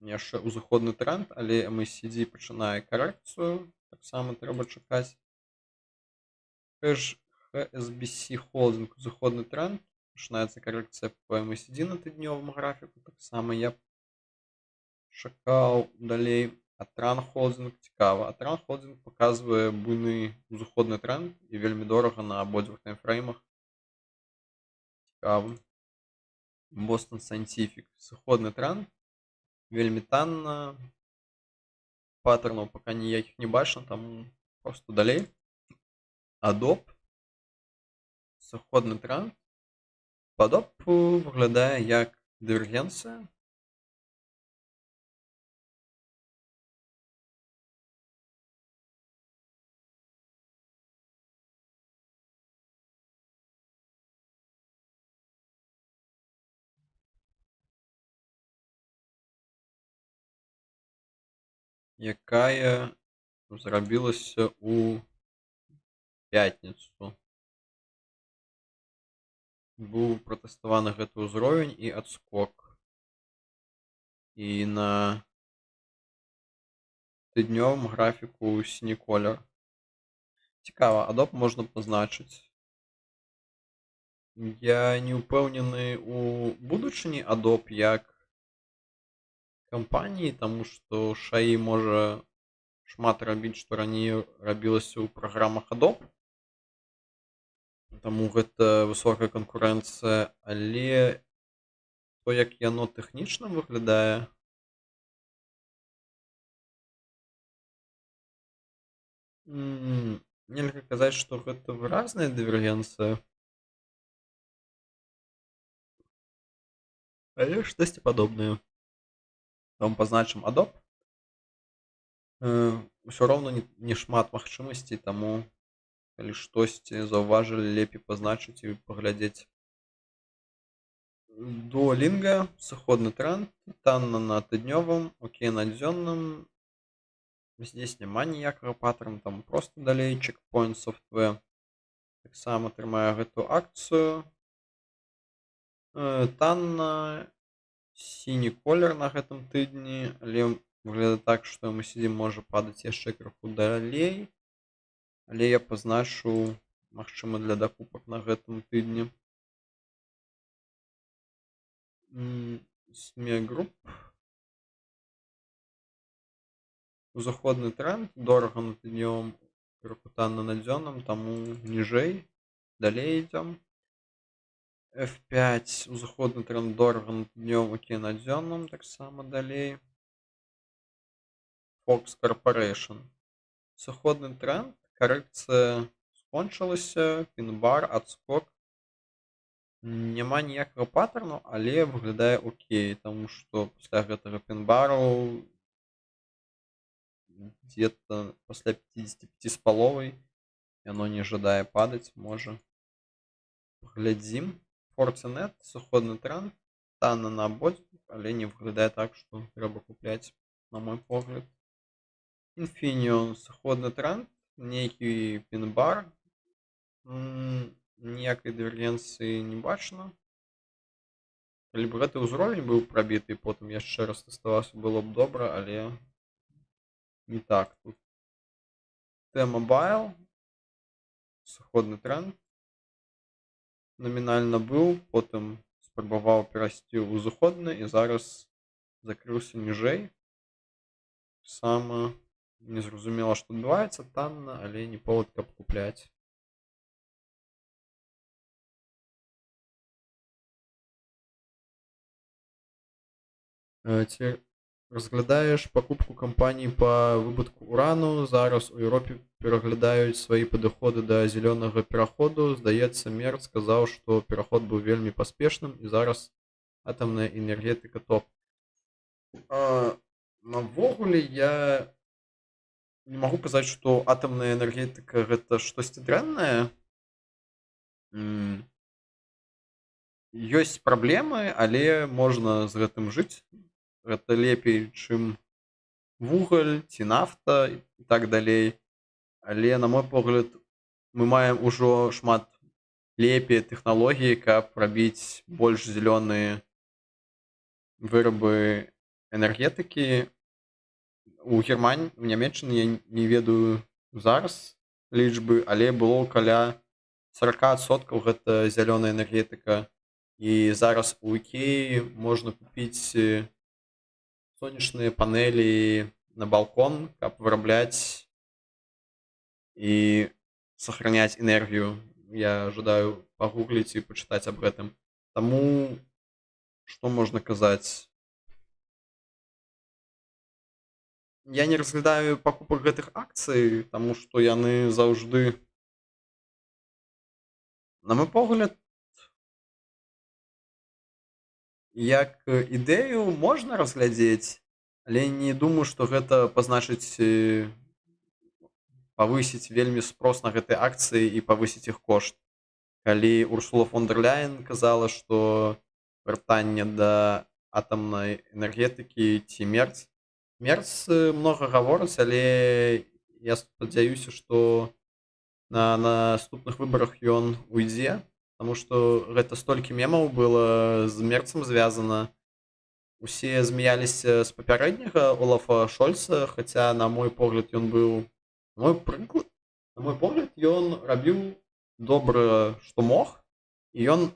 яшчэ узыходны тренд, але MACD пачынае карэкцыю, таксама трэба чакаць. HSBC Holding узыходны тренд, пачынаецца карэкцыя па MACD на тыднёвым графіку, таксама я чакаў далей. Atran Holding цікава. Atran Holding паказвае буйны узыходны тренд і вельмі дорага на абодвух таймфреймах. Цікава. Boston Scientific сыходны тренд, вельмі танна, паттернаў пака ніякіх не бачна, таму просто далей. Adobe сыходны тренд. Adobe выглядае як дывергенцыя. якая зрабілася ў пятніцу. Быў пратэставаны гэты ўзровень і адскок. І на тыднёвым графіку сіні колер. Цікава, адоб можна пазначыць. Я не ўпэўнены ў будучыні адоб як кампаніі, таму што шаі можа шмат рабіць, што раней рабілася ў праграмах адоб. Таму гэта высокая канкурэнцыя, але то, як яно тэхнічна выглядае, нельга казаць, што гэта выразная дывергенцыя, але штосьці падобнае. Там пазначым адоб. Усё роўна не шмат магчымасцей, таму калі штосьці заўважылі, лепей пазначыць і паглядзець. Duolingo, сыходны тренд, танна на тыднёвым, окей на дзённым. Здесь няма ніякага паттерна, там просто далей Checkpoint Software таксама трымае гэту акцыю. Танна сіні колер на гэтым тыдні, але выглядае так, што мы сидзім можа падаць яшчэ крыху далей, але я пазначу, магчыма, для дакупак на гэтым тыдні. SME Group. Узаходны тренд, дорага на тыднёвым, крыху танна на дзённым, таму ніжэй, далей ідзём. F5, узаходны тренд, дорага на тыднёвым, окей на дзённым, таксама далей. Fox Corporation. Сыходны тренд, карэкцыя скончылася, пін-бар, адскок. Няма ніякага паттерну, але выглядае окей, таму што пасля гэтага пін-бару где-то пасля 55,5 яно не жадае падаць, можа. Паглядзім. Fortinet, сыходны тренд, танна на абодвух, але не выглядае так, што трэба купляць, на мой погляд. Infineon, сыходны тренд, нейкі пін-бар, ніякай дывергенцыі не бачна. Калі б гэты ўзровень быў прабіты, потым яшчэ раз тэставаўся, было б добра, але не так тут. T-Mobile, сыходны тренд, намінальна быў, потым спрабаваў перайсці ў узыходны і зараз закрыўся ніжэй. Сама незразумела, што адбываецца, танна, але не повод, каб купляць. Ці разглядаеш пакупку кампаній па выбытку урану? Зараз у Еўропе пераглядаюць свае падыходы да зялёнага пераходу. Здаецца, Мерц сказаў, што пераход быў вельмі паспешным і зараз атамная энергетыка топ. Навогуле я не магу казаць, што атамная энергетыка гэта штосьці дрэннае. Ёсць праблемы, але можна з гэтым жыць. Гэта лепей, чым вугаль ці нафта і так далей. Але, на мой погляд, мы маем ужо шмат лепей тэхналогій, каб рабіць больш зялёныя вырабы энергетыкі. У Германіі, у Нямецчыны, я не ведаю зараз лічбы, але было каля 40% гэта зялёная энергетыка. І зараз у Ікеі можна купіць сонечныя панелі на балкон, каб вырабляць і сохраняць энергію. Я жадаю пагугліць і пачытаць аб гэтым. Таму, што можна казаць? Я не разглядаю пакупак гэтых акцый, таму што яны заўжды, на мой погляд, як ідэю можна разглядзець, але не думаю, што гэта пазначыць павысіць вельмі спрос на гэтыя акцыі і павысіць іх кошт. Калі Урсула фон дер Ляйен казала, што вяртанне да атамнай энергетыкі ці Мерц Мерц многа гаворыць, але я спадзяюся, што на наступных выбарах ён уйдзе, таму што гэта столькі мемаў было з мерцам звязана. Усе змяяліся з папярэдняга Олафа Шольца, хаця на мой погляд ён быў мой прыклад на мой погляд ён рабіў добра, што мог, і ён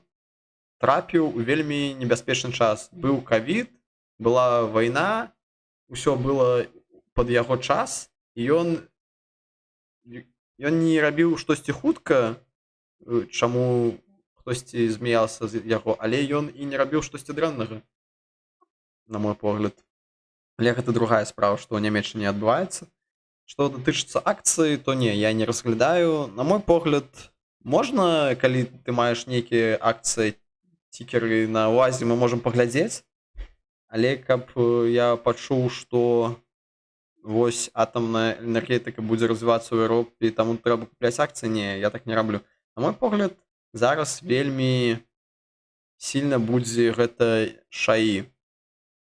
трапіў у вельмі небяспечны час. Быў ковід, была вайна, усё было пад яго час, і ён не рабіў штосьці хутка, чаму хтосьці змяялся з яго, але ён і не рабіў штосьці дрэннага, на мой погляд. Але гэта другая справа, што ў Нямецчыне адбываецца. Што датычыцца акцыі, то не, я не разглядаю. На мой погляд, можна, калі ты маеш нейкія акцыі, тікеры на УАЗе, мы можам паглядзець, але каб я пачуў, што вось атамная энергетыка будзе развівацца ў Еўропе, таму трэба купляць акцыі, не, я так не раблю. На мой погляд, зараз вельмі сильна будзе гэта шаі.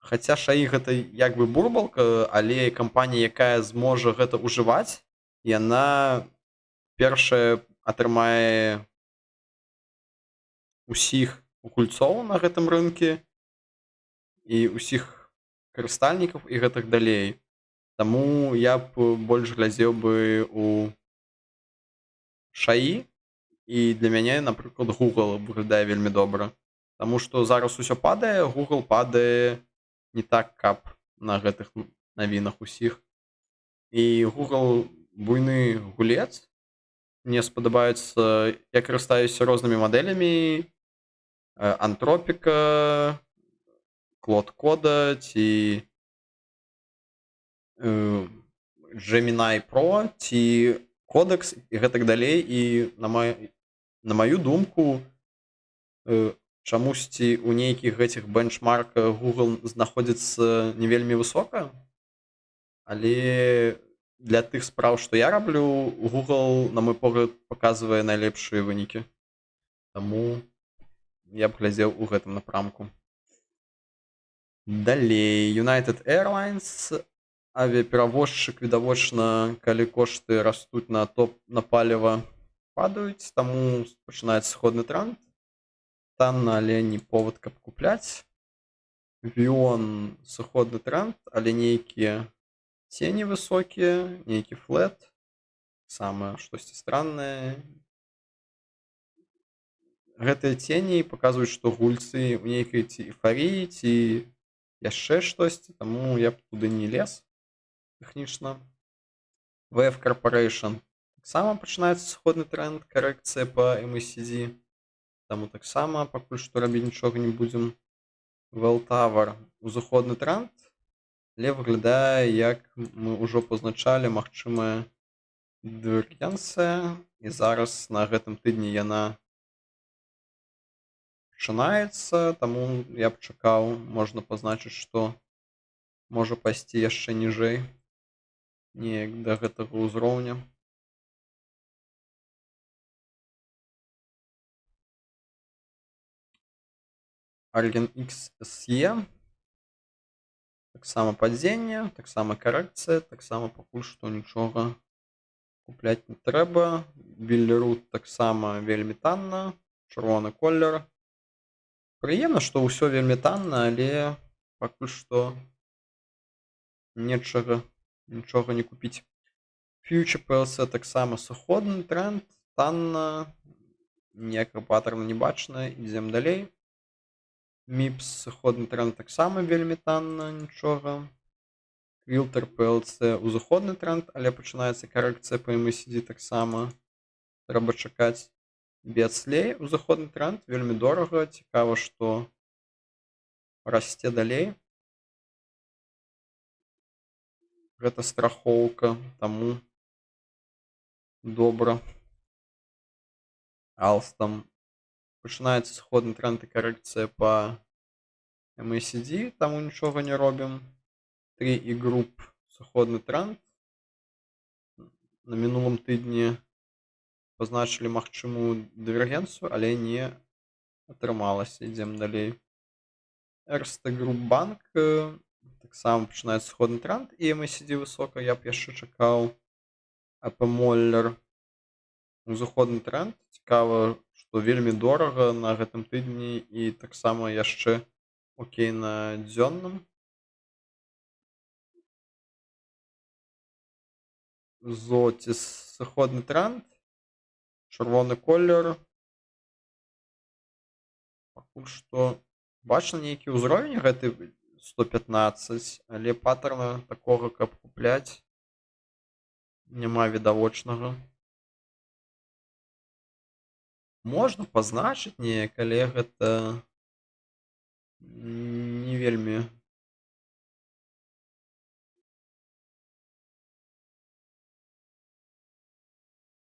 Хаця шаі гэта як бы бурбалка, але кампанія, якая зможа гэта ўжываць, яна першая атрымае усіх гульцоў на гэтым рынку і ўсіх карыстальнікаў і гэтак далей. Таму я б больш глядзеў бы у шаі, і для мяне, напрыклад, Google выглядае вельмі добра. Таму што зараз усё падае, Google падае не так, каб на гэтых навінах усіх. І Google буйны гулец. Мне спадабаецца, я карыстаюся рознымі мадэлямі, Антропіка, Клод Кода ці Gemini Pro ці Codex і гэтак далей. І на маю думку, чамусьці ў нейкіх гэтых бенчмарках Google знаходзіцца не вельмі высока, але для тых спраў, што я раблю, Google, на мой погляд, паказвае найлепшыя вынікі. Таму я б глядзеў у гэтым напрамку. Далей, United Airlines, авіаперавозчык, відавочна, калі кошты растуць на паліва, падаюць, таму пачынаецца сходны тренд. Танна, але не повод, каб купляць. Віон, сыходны тренд, але нейкія цені высокія, нейкі флэт, самае штосьці страннае. Гэтыя цені паказваюць, што гульцы ў нейкай ці эйфарыі, ці яшчэ штосьці, таму я б туды не лез тэхнічна. VF Corporation таксама пачынаецца сыходны тренд, карэкцыя па MACD, таму таксама пакуль што рабіць нічога не будзем. Welltower, узыходны тренд, але выглядае, як мы ўжо пазначалі, магчымая дывергенцыя, і зараз на гэтым тыдні яна пачынаецца, таму я б чакаў, можна пазначыць, што можа пайсці яшчэ ніжэй, неяк да гэтага ўзроўня. Argen X SE, таксама падзенне, таксама карэкцыя, таксама пакуль што нічога купляць не трэба. Billerud таксама вельмі танна, чырвоны колер. Прыемна, што ўсё вельмі танна, але пакуль што нічога не купіць. Future PLC таксама сыходны тренд, танна, ніякага паттерна не бачна, ідзем далей. MIPS, сыходны тренд, таксама вельмі танна, нічога. Quilter PLC, узыходны тренд, але пачынаецца карэкцыя па MACD, таксама трэба чакаць. Beatsley, узыходны тренд, вельмі дорага, цікава, што расце далей. Гэта страхоўка, таму добра. Alstom, пачынаецца сыходны тренд і карэкцыя па MACD, таму нічога не робім. 3i Group, сыходны тренд. На мінулым тыдні пазначылі магчымую дывергенцыю, але не атрымалася. Ідзем далей. Erste Group Bank, таксама пачынаецца сходны тренд, і MACD высока, я б яшчэ чакаў AP Moller узыходны тренд. Цікава, што вельмі дорага на гэтым тыдні і таксама яшчэ окей на дзённым. Золоце сыходны тренд, чырвоны колер. Пакуль што бачна нейкі ўзровень гэты 115, але паттерна такога, каб купляць, няма відавочнага. Можна пазначыць неяк, але гэта не вельмі.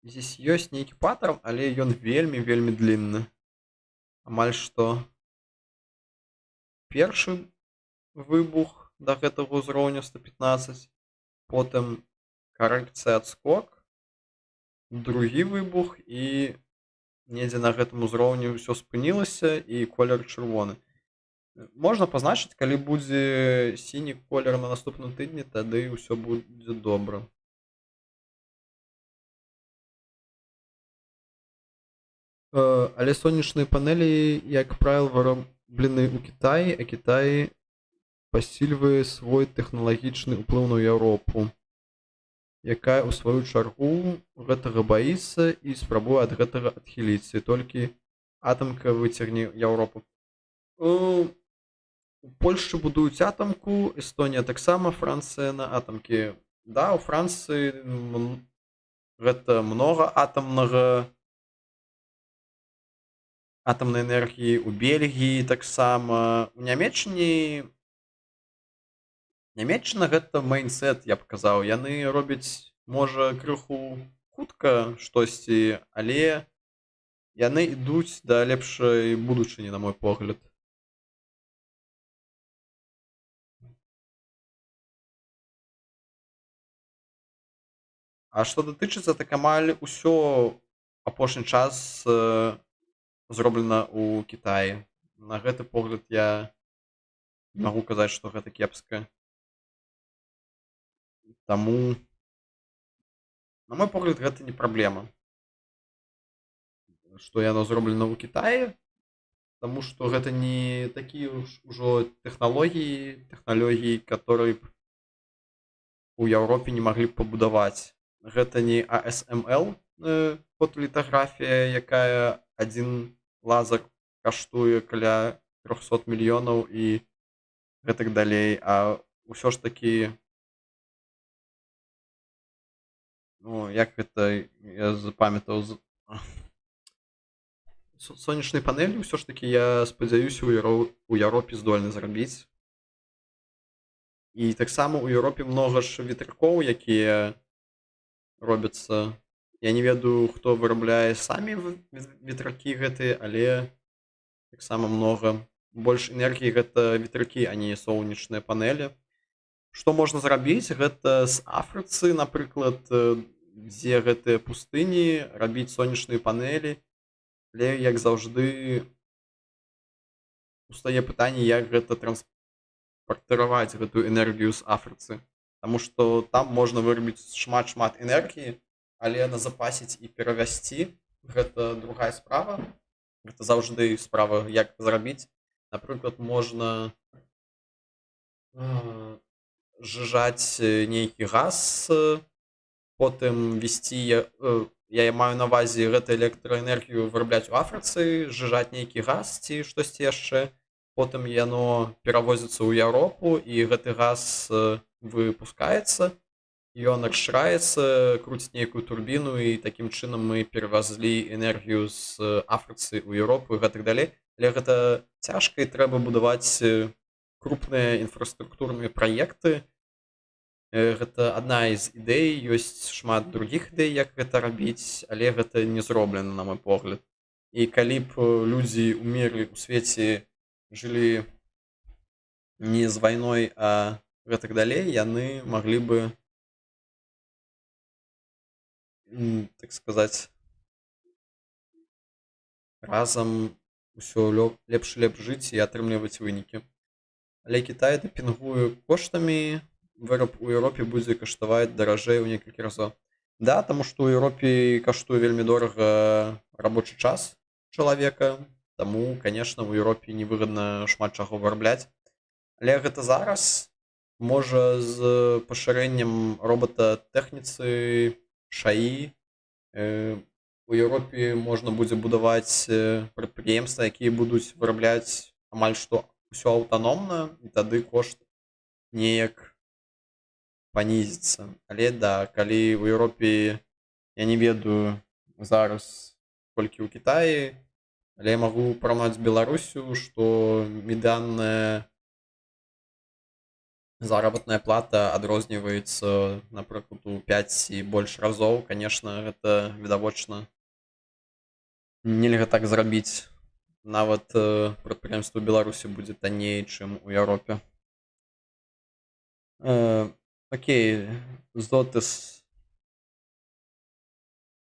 Здесь ёсць нейкі паттерн, але ён вельмі длінны. Амаль што першы выбух да гэтага ўзроўня 115, потым карэкцыя адскок, другі выбух і недзе на гэтым узроўні ўсё спынілася і колер чырвоны. Можна пазначыць, калі будзе сіні колер на наступным тыдні, тады ўсё будзе добра. Але сонечныя панелі, як правіла, выраблены ў Кітаі, а Кітай пасільвае свой тэхналагічны ўплыў на Еўропу, якая ў сваю чаргу гэтага баіцца і спрабуе ад гэтага адхіліцца, і толькі атамка выцягне Еўропу. У Польшчы будуюць атамку, Эстонія таксама, Францыя на атамкі. Да, у Францыі гэта многа атамнай энергіі, у Бельгіі таксама, у Нямецчына гэта майндсет, я б казаў. Яны робяць, можа, крыху хутка штосьці, але яны ідуць да лепшай будучыні, на мой погляд. А што датычыцца, так амаль усё апошні час зроблена ў Кітаі. На гэты погляд я не магу казаць, што гэта кепска. Таму, на мой погляд, гэта не праблема, што яно зроблена ў Кітаі, таму што гэта не такія ўжо тэхналогіі, которые у Еўропе не маглі б пабудаваць. Гэта не ASML фотолітаграфія, якая адзін лазер каштуе каля 300 мільёнаў і гэтак далей, а ўсё ж такі, ну, як гэта, я запамятаў, сонечныя панелі ўсё ж такі, я спадзяюся, у Еўропе здольны зрабіць. І таксама ў Еўропе многа ж ветрякоў, якія робяцца. Я не ведаю, хто вырабляе самі ветракі гэтыя, але таксама многа. Больш энергіі гэта ветракі, а не сонечныя панелі. Што можна зрабіць? Гэта з Афрыцы, напрыклад, дзе гэтыя пустыні, рабіць сонечныя панелі. Але, як заўжды, устае пытанне, як гэта транспартыраваць гэтую энергію з Афрыцы. Таму што там можна вырабіць шмат энергіі, але назапасіць і перавязці гэта другая справа. Гэта заўжды справа, як зрабіць. Напрыклад, можна зжыжаць нейкі газ, потым весці, я маю на ўвазе гэту электраэнергію вырабляць у Афрыцы, зжыжаць нейкі газ ці штосьці яшчэ, потым яно перавозіцца ў Еўропу, і гэты газ выпускаецца, ён расшыраецца, круціць нейкую турбіну, і такім чынам мы перавезлі энергію з Афрыцы ў Еўропу і гэтак далей. Але гэта цяжка, і трэба будаваць крупныя інфраструктурныя праекты. Гэта адна з ідэй, ёсць шмат другіх ідэй, як гэта рабіць, але гэта не зроблена, на мой погляд. І калі б людзі ў міры, у свеце жылі не з вайной, а гэтак далей, яны маглі бы, так сказаць, разам усё лепш жыць і атрымліваць вынікі. але Кітай дапінгуе коштамі, выраб у Еўропе будзе каштаваць даражэй у некалькі разоў. Да, таму што ў Еўропе каштуе вельмі дорага рабочы час чалавека, таму, канешне, у Еўропе невыгадна шмат чаго вырабляць. Але гэта зараз, можа, з пашырэннем робататэхніцы, шаі, у Еўропе можна будзе будаваць прадпрыемствы, якія будуць вырабляць амаль што ўсё аўтаномна, і тады кошт неяк панізіцца. Але да, калі ў Еўропе, я не ведаю зараз колькі ў Кітаі, але я магу параўнаць з Беларусю, што медыанная заработная плата адрозніваецца, напрыклад, у 5 і больш разоў. Канешне, гэта відавочна нельга так зрабіць. Нават прадпрыемства ў Беларусі будзе танней, чым у Еўропе. Окей, Зотыс.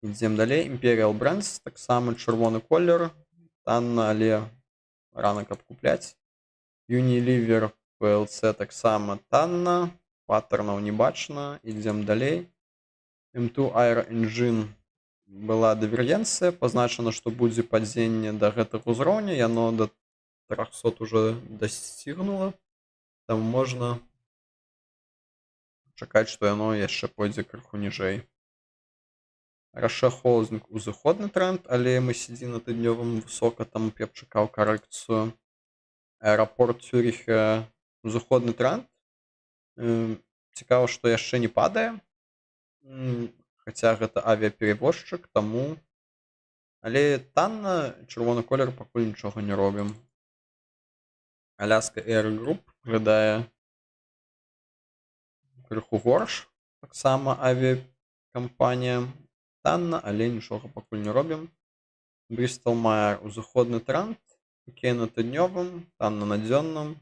Ідзем далей. Imperial Brands, таксама чырвоны колер, танна, але рана каб купляць. Unilever PLC таксама танна, паттернаў не бачна. Ідзем далей. M2 Air Engine была дывергенцыя, пазначана, што будзе падзенне да гэтага ўзроўня, яно да 300 уже дасцігнула, там можна чакаць, што яно яшчэ пойдзе крыху ніжэй. Russia Holding узыходны тренд, але MACD на тыднёвым высока, таму б я б чакаў карэкцыю. Аэрапорт Цюріха узыходны тренд. Цікава, што яшчэ не падае, хаця гэта авіаперевозчык, таму, але танна, чырвоны колер пакуль нічога не робім. Alaska Air Group выглядае крыху горш, таксама авіакампанія, танна, але нічога пакуль не робім. Bristol Myers узыходны тренд, окей на тыднёвым, танна на дзённым,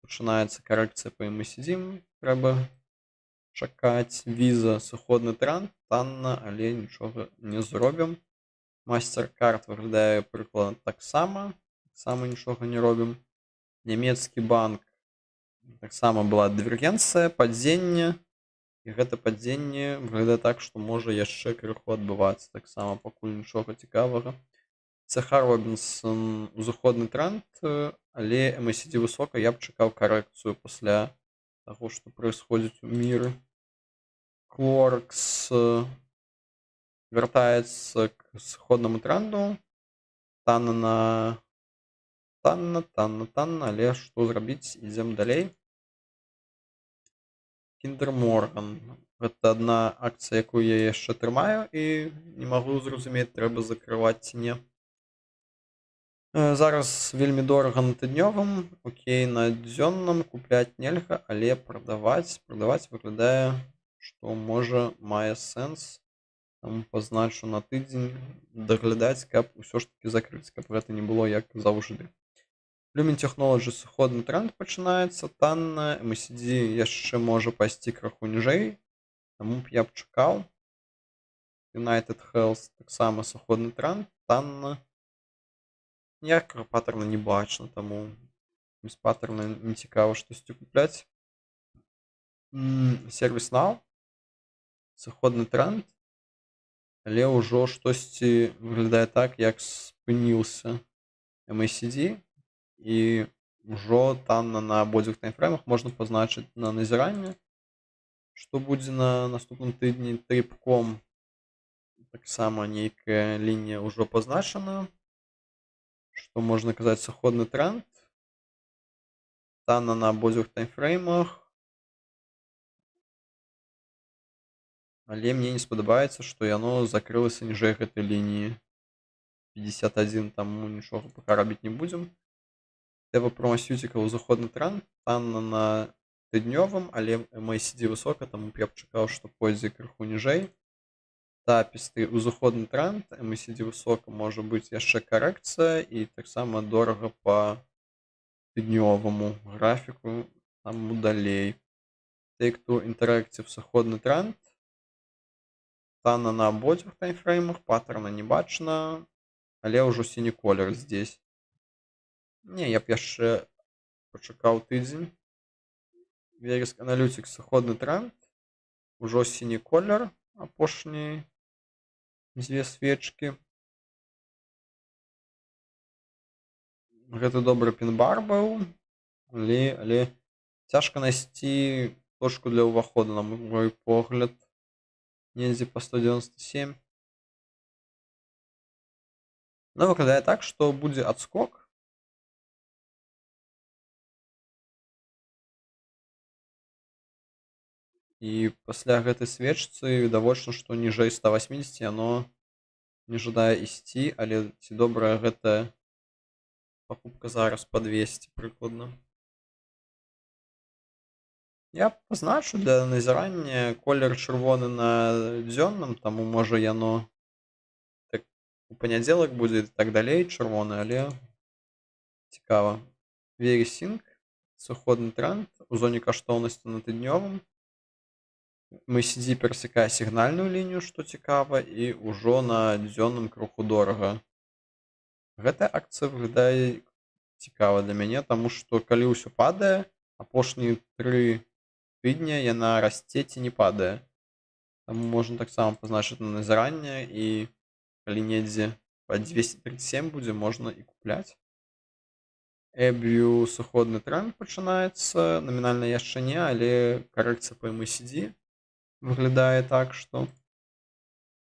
пачынаецца карэкцыя па MACD, трэба чакаць. Visa сыходны тренд, танна, але нічога не зробім. MasterCard выглядае прыкладна таксама нічога не робім. Нямецкі банк, таксама была дывергенцыя, падзенне, і гэта падзенне выглядае так, што можа яшчэ крыху адбывацца, таксама пакуль нічога цікавага. CH Robinson узыходны тренд, але MACD высока, я б чакаў карэкцыю пасля таго, што праисходзіць у міры. Quarks вяртаецца к сыходнаму тренду, танна, але што зрабіць, ідзем далей. Kinder Morgan, гэта адна акцыя, якую я яшчэ трымаю і не магу зразумець, трэба закрываць ці не. Зараз вельмі дорага на тыднёвым, окей на дзённым, купляць нельга, але прадаваць выглядае, што можа мае сэнс. Там пазначу на тыдзень даглядаць, каб усё ж такі закрыць, каб гэта не было як заўжды. Lumen Technology сыходны тренд пачынаецца, танна, MACD яшчэ можа пайсці крыху ніжэй, таму б я б чакаў. United Health таксама сыходны тренд, танна. Ніякага паттерна не бачна, таму без паттерна не цікава штосьці купляць. ServiceNow сыходны тренд, але ўжо штосьці выглядае так, як спыніўся MACD, і ўжо танна на абодвух таймфреймах можна пазначыць на назіранне, што будзе на наступным тыдні. Tripcom таксама нейкая лінія ўжо пазначана, што можна казаць сыходны тренд, танна на абодвух таймфреймах, але мне не спадабаецца, што яно закрылася ніжэй гэтай лініі 51, таму нічога пака рабіць не будзем. Teva Pharmaceutical узыходны тренд, танна на тыднёвым, але MACD высока, таму я б чакаў, што пойдзе крыху ніжэй. Tapestry узыходны тренд, MACD высока, можа быць яшчэ карэкцыя, і таксама дорага па тыднёваму графіку, таму далей. Take-Two Interactive сыходны тренд, танна на абодвух таймфреймах, паттерна не бачна, але ўжо сіні колер здесь. Не, я б яшчэ пачакаў тыдзень. Вереск Analytics сыходны тренд. Ужо сіні колер. Апошнія дзве свечкі. Гэта добры пін-бар быў, але цяжка знайсці точку для ўваходу, на мой погляд, недзе па 197. Ну, выглядае так, што будзе адскок. І пасля гэтай свечцы відавочна, што ніжэй 180 яно не жадае ісці, але ці добрая гэтая пакупка зараз па 200 прыкладна. Я пазначу для назірання колер чырвоны на дзённым, таму можа яно так у панядзелак будзе і так далей чырвоны, але цікава. Вересінг, сыходны тренд у зоне каштоўнасці на тыднёвым. MACD перасякае сігнальную лінію, што цікава, і ўжо на дзённым круху дорага. Гэтая акцыя выглядае цікава для мяне, таму што калі ўсё падае, апошнія 3 тыдня яна расце ці не падае. Таму можна таксама пазначыць на назіранне, і калі недзе па 237 будзе, можна і купляць. Эбвью сыходны тренд пачынаецца, намінальна яшчэ не, але карэкцыя па MACD выглядае так, што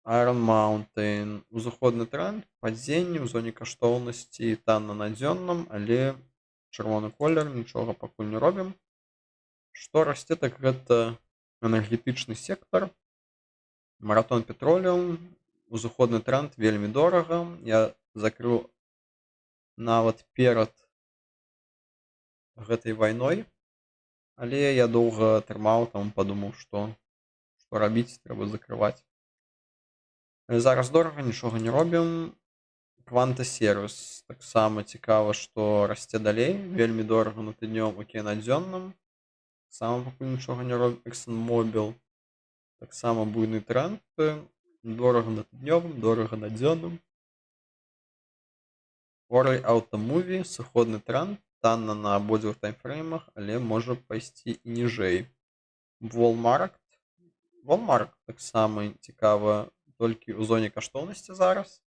Iron Mountain узыходны тренд, падзенне ў зоне каштоўнасці танна на дзённым, але чырвоны колер, нічога пакуль не робім. Што расце, так гэта энергетычны сектар. Маратон Petroleum, узыходны тренд вельмі дорага. Я закрыў нават перад гэтай вайной, але я доўга трымаў, там падумаў, што рабіць, трэба закрываць. Зараз дорага, нічога не робім. Кванта сервіс таксама цікава, што расце далей, вельмі дорага на тыднём, окей, на дзённым. Таксама пакуль нічога не робім. ExxonMobil таксама буйны тренд, дорага на тыднёвым, дорага на дзённым. Worley Automovie сыходны тренд, танна на абодвух таймфреймах, але можа пайсці і ніжэй. Walmart таксама цікава, толькі ў зоне каштоўнасці зараз.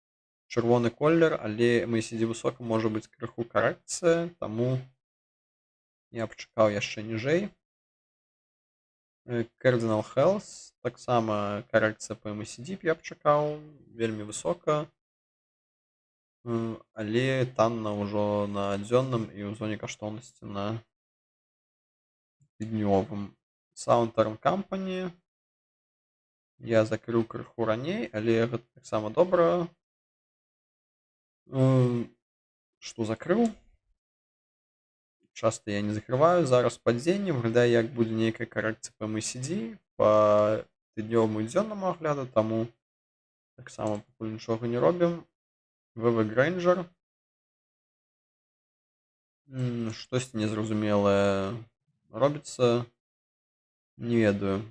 Чырвоны колер, але MACD высока, можа быць крыху карэкцыя, таму я б чакаў яшчэ ніжэй. Cardinal Health таксама карэкцыя па MACD я б чакаў, вельмі высока, але танна ўжо на дзённым і ў зоне каштоўнасці на тыднёвым. Southern Company я закрыў крыху раней, але гэта таксама добра, што закрыў. Часта я не закрываю. Зараз падзенне, выглядае, як будзе нейкая карэкцыя па MACD, па тыднёваму і дзённаму агляду, таму таксама пакуль нічога не робім. VV Granger. Штосьці незразумелае робіцца, не ведаю.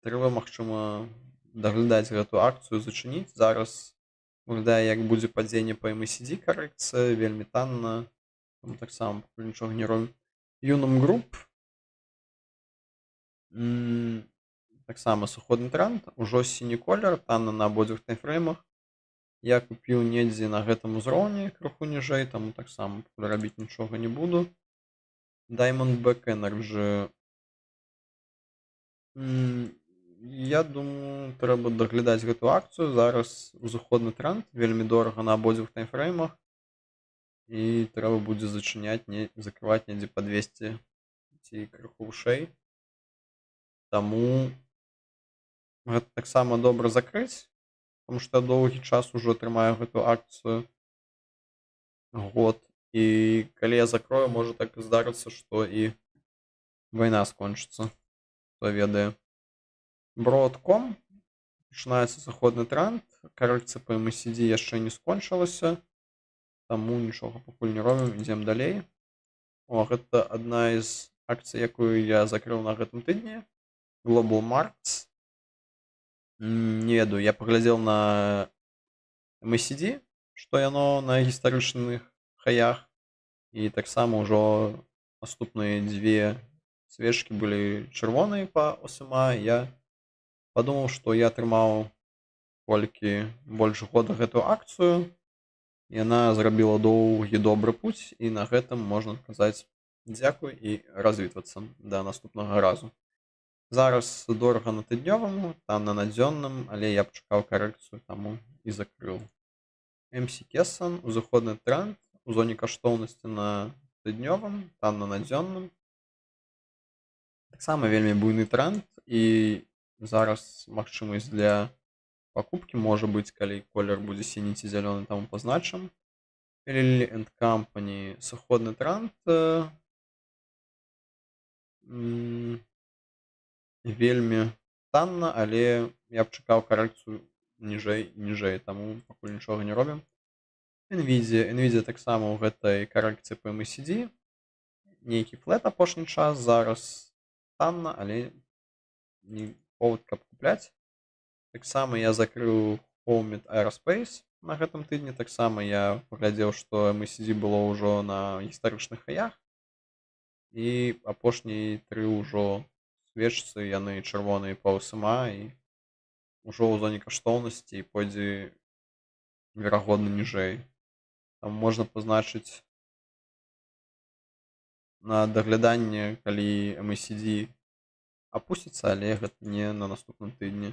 Трэба, магчыма, даглядаць гэту акцыю, зачыніць. Зараз выглядае, як будзе падзенне па MACD карэкцыя, вельмі танна, таму таксама пакуль нічога не робім. Unum Group таксама сыходны тренд, ужо сіні колер, танна на абодвух таймфреймах. Я купіў недзе на гэтым узроўні, крыху ніжэй, таму таксама пакуль рабіць нічога не буду. Diamondback Energy. Я думаю, трэба даглядаць гэту акцыю. Зараз узыходны тренд, вельмі дорага на абодвух таймфреймах. І трэба будзе зачыняць, закрываць недзе па 200 ці крыху вышэй. Таму гэта таксама добра закрыць, таму што доўгі час ужо трымаю гэту акцыю год. І калі я закрою, можа так і здарыцца, што і вайна скончыцца, хто ведае. Broadcom пачынаецца сыходны тренд, карэкцыя па MACD яшчэ не скончылася, таму нічога пакуль не робім, ідзем далей. Гэта адна з акцый, якую я закрыў на гэтым тыдні. Global Markets. Не ведаю, я паглядзеў на MACD, што яно на гістарычных хаях, І таксама ўжо наступныя дзве свечкі былі чырвоныя па OSMA. Я падумаў, што я трымаў колькі больш года гэтую акцыю. Яна зрабіла доўгі добры путь, і на гэтым можна сказаць дзякуй і развітвацца да наступнага разу. Зараз дорага на тыднёвым, танна на дзённым, але я б чакаў карэкцыю, таму і закрыў. MC Kesson, узыходны тренд у зоне каштоўнасці на тыднёвым, танна на дзённым. Таксама вельмі буйны тренд, і зараз магчымасць для пакупкі можа быць, калі колер будзе сіні ці зялёны, таму пазначым. Lilly and Company, сыходны тренд, вельмі танна, але я б чакаў карэкцыю ніжэй, таму пакуль нічога не робім. Nvidia таксама ў гэтай карэкцыі по MACD, нейкі флэт апошні час, зараз танна, але не повод, каб купляць. Таксама я закрыў Howmet Aerospace на гэтым тыдні. Таксама я паглядзеў, што MACD было ўжо на гістарычных хаях, і апошнія 3 ўжо свечцы, яны чырвоныя па OSMA, і ўжо ў зоне каштоўнасці і пойдзе верагодна ніжэй. Там можна пазначыць на дагляданне, калі MACD апусціцца, але гэта не на наступным тыдні.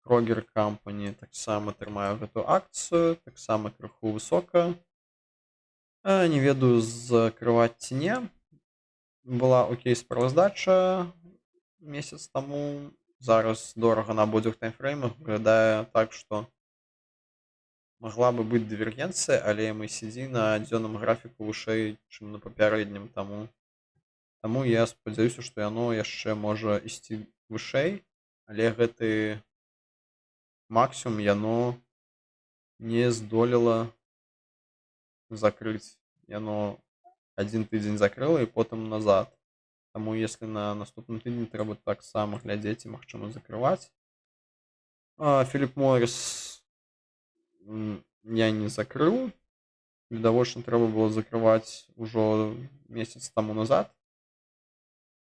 Kroger Company, таксама трымаю гэту акцыю, таксама крыху высока. Не ведаю, закрываць ці не. Была окей справаздача месяц таму. Зараз дорага на абодвух таймфреймах. Выглядае так, што магла бы быць дывергенцыя, але MACD на дзённым графіку вышэй, чым на папярэднім. Таму я спадзяюся, што яно яшчэ можа ісці вышэй, але гэты максімум яно не здолела закрыць. Яно адзін тыдзень закрыла і потым назад. Таму если на наступным тыдні трэба таксама глядзець і магчыма закрываць. Philip Morris я не закрыў. Відавочна, трэба было закрываць ужо месяц таму назад.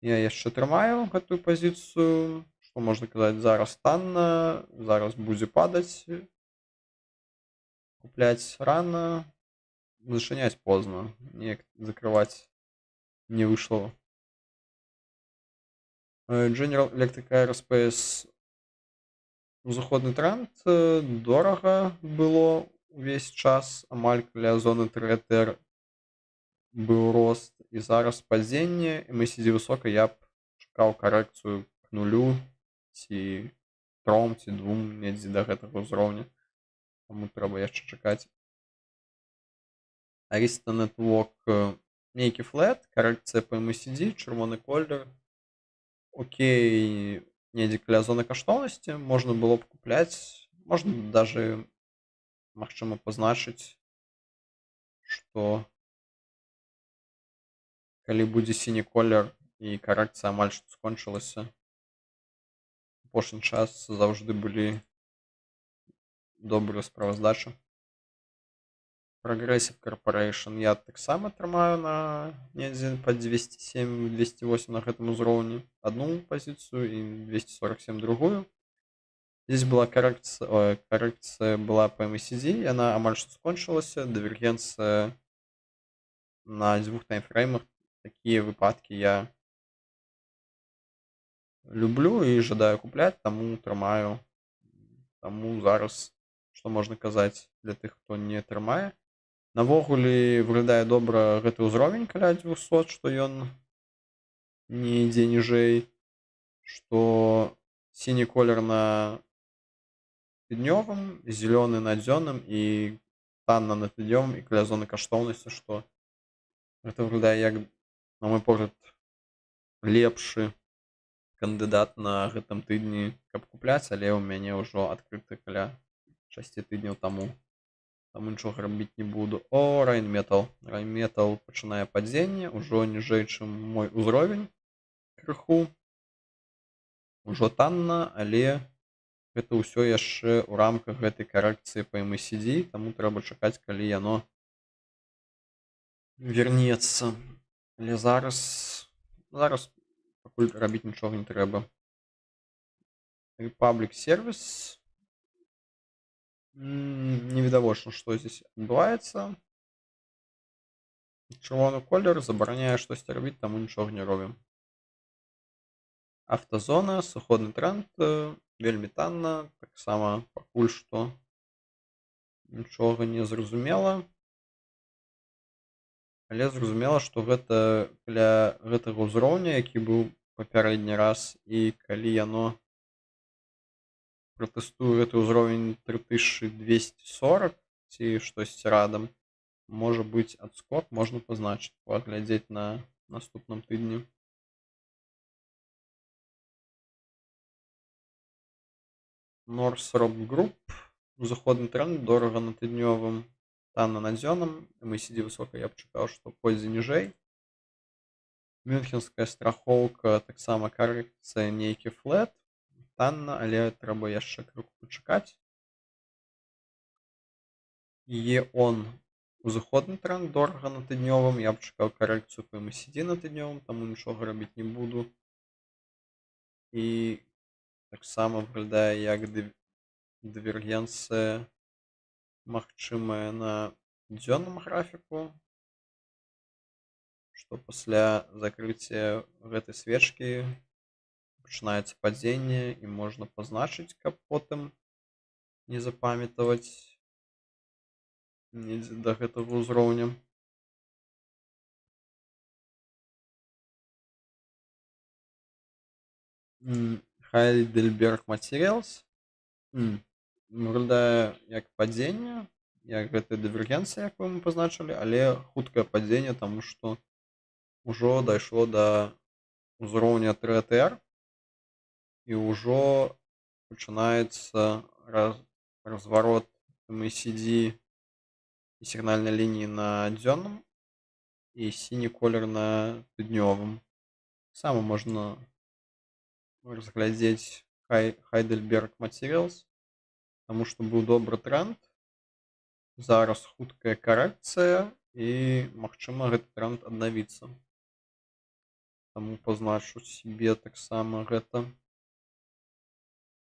Я яшчэ трымаю гэтую пазіцыю. Што можна казаць, зараз танна, зараз будзе падаць. Купляць рана, зачыняць позна. Неяк закрываць не выйшло. General Electric Aerospace, узыходны тренд, дорага было увесь час, амаль каля зоны 3 быў рост, і зараз падзенне. MACD высока, я б чакаў карэкцыю к нулю ці 3 ці 2 недзе да гэтага ўзроўня, таму трэба яшчэ чакаць. Arista Network, нейкі флэт, карэкцыя по MACD, чырвоны колер. Окей, недзе каля зоны каштоўнасці, можна было б купляць, можна даже магчыма пазначыць, што калі будзе сіні колер і карэкцыя амаль што скончылася, апошні час заўжды былі добрыя справаздачы. Progressive Corporation я таксама трымаю на недзе па 207-208 на гэтым узроўні адну пазіцыю і 247 другую. Здесь была карэкцыя была по MACD, яна амаль што скончылася, дывергенцыя на 2 таймфреймах. Такія выпадкі я люблю і жадаю купляць, таму трымаю. Таму зараз, што можна казаць для тых, хто не трымае. Навогуле выглядае добра гэты ўзровень каля 200, што ён не ідзе ніжэй, што сіні колер на тыднёвым, зялёны на дзённым і танна на тыднёвым і каля зоны каштоўнасці, што гэта выглядае як, на мой погляд, лепшы кандыдат на гэтым тыдні, каб купляць, але ў мяне ўжо адкрыты каля 6 тыдняў таму нічога рабіць не буду. Rheinmetall пачынае падзенне, ужо ніжэй, чым мой узровень крыху. Ужо танна, але гэта ўсё яшчэ ў рамках гэтай карэкцыі по MACD, таму трэба чакаць, калі яно вернецца. Але зараз пакуль рабіць нічога не трэба. Republic Service. Невідавочна, што здесь адбываецца. Чырвоны колер забараняе штосьці рабіць, таму нічога не робім. Автозона, сыходны тренд, вельмі танна, таксама пакуль што нічога не зразумела. Але зразумела, што гэта каля гэтага ўзроўня, які быў папярэдні раз, і калі яно пратэстуе гэты ўзровень 3240 ці штосьці радам, можа быць адскок, можна пазначыць, паглядзець на наступным тыдні. Northrop Group, заходны тренд, дорага на тыднёвым, танна на дзённым, MACD высока, я б чакаў, што пойдзе ніжэй. Мюнхенская страхоўка, таксама карэкцыя, нейкі флэт, танна, але трэба яшчэ крыху пачакаць. ЕОН, узыходны тренд, дорага на тыднёвым, я б чакаў карэкцыю па MACD на тыднёвым, таму нічога рабіць не буду. І таксама выглядае як дывергенцыя магчымая на дзённым графіку, што пасля закрыцця гэтай свечкі пачынаецца падзенне і можна пазначыць, каб потым не запамятаваць недзе да гэтага ўзроўня. Heidelberg Materials выглядае як падзенне, як гэта дывергенцыя, якую мы пазначылі, але хуткае падзенне, таму што ўжо дайшло да ўзроўня 3ATR і ўжо пачынаецца разварот MACD і сігнальнай лініі на дзённым і сіні колер на тыднёвым. Сама можна разглядзець Heidelberg Materials, таму што быў добры тренд. Зараз хуткая карэкцыя і, магчыма, гэты тренд аднавіцца. Таму пазначу себе таксама гэта.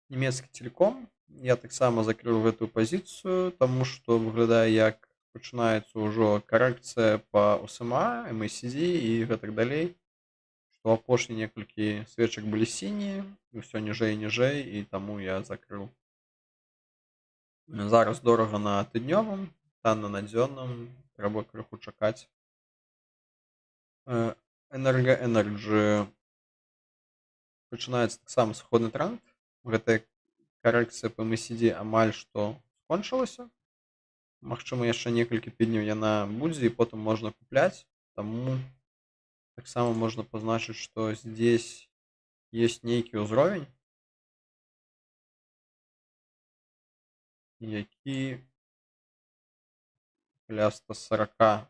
Нямецкі телеком. Я таксама закрыў гэтую пазіцыю, таму што выглядае як пачынаецца ўжо карэкцыя па SMA, MACD і гэтак далей. Што апошнія некалькі свечак былі сінія, і ўсё ніжэй і ніжэй, і таму я закрыў. Зараз дорага на тыднёвым, танна на дзённым, трэба крыху чакаць. Energy пачынаецца таксама сыходны тренд. Гэтая карэкцыя па MACD амаль што скончылася. Магчыма, яшчэ некалькі тыдняў яна будзе, і потым можна купляць. Таму таксама можна пазначыць, што здесь есть нейкі ўзровень, які каля 142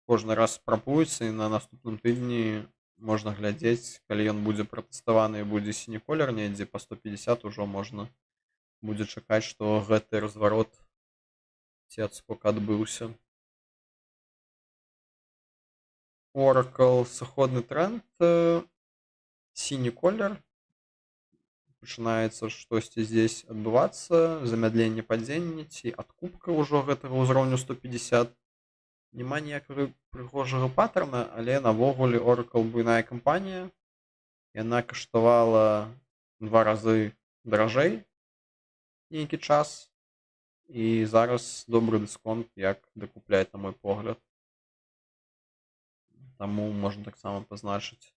кожны раз спрабуецца, і на наступным тыдні можна глядзець, калі ён будзе пратэставаны і будзе сіні колер недзе па 150, ужо можна будзе чакаць, што гэты разварот ці адскок адбыўся. Oracle, сыходны тренд, сіні колер, пачынаецца штосьці здесь адбывацца, замядленне падзення ці адкупка ўжо гэтага ўзроўню 150. Няма ніякага прыгожага паттерна, але навогуле Oracle буйная кампанія. Яна каштавала 2 разы даражэй нейкі час, і зараз добры дысконт, як дакупляць, на мой погляд. Таму можна таксама пазначыць,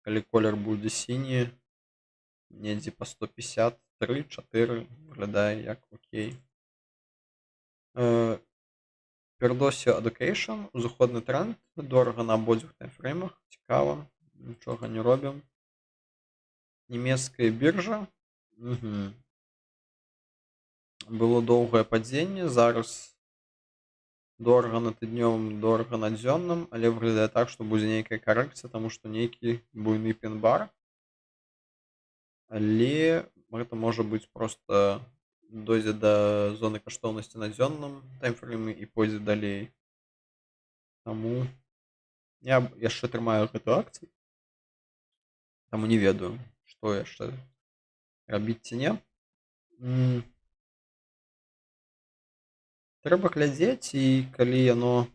калі колер будзе сіні, недзе па 153-4 выглядае як окей. Perdoceo Education, узыходны тренд, дорага на абодвух таймфреймах, цікава, нічога не робім. Нямецкая біржа. Было доўгае падзенне, зараз дорага на тыднёвым, дорага на дзённым, але выглядае так, што будзе нейкая карэкцыя, таму што нейкі буйны пін-бар. Але гэта можа быць проста дойдзе да зоны каштоўнасці на дзённым таймфрейме і пойдзе далей. Таму я яшчэ трымаю гэту акцыю. Таму не ведаю, што яшчэ рабіць ці не. Трэба глядзець, і калі яно...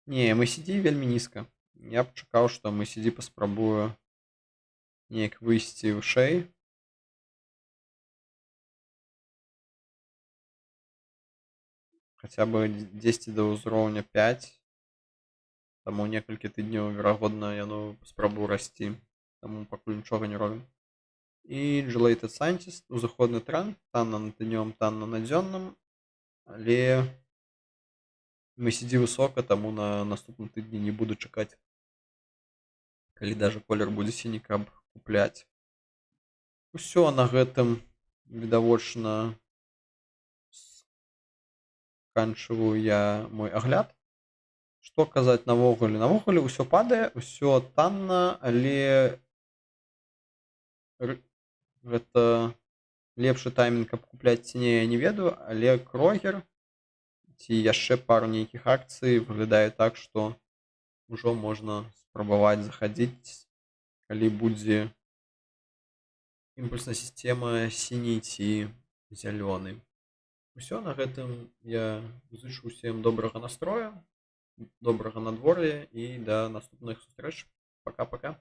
Не, MACD вельмі нізка. Я б чакаў, што MACD паспрабую неяк выйсці вышэй. Хаця бы дзесьці да ўзроўня 5. Таму некалькі тыдняў, верагодна, яно паспрабую расці. Таму пакуль нічога не робім. І Gelated Scientist, узыходны тренд, танна на тыднёвым, танна на дзённым, але MACD высока, таму на наступным тыдні не буду чакаць, калі даже колер будзе сіні, каб купляць. Усё, на гэтым відавочна сканчваю я мой агляд. Што казаць навогуле? Навогуле ўсё падае, ўсё танна, але гэта лепшы таймінг, каб купляць ці не, я не ведаю, але Крогер ці яшчэ пару нейкіх акцый выглядае так, што ўжо можна спрабаваць захадзіць, калі будзе імпульсная сістэма сіні ці зялёны. Усё, на гэтым я зычу ўсім добрага настрою, добрага надвор'я і да наступных сустрэч. Пока-пока.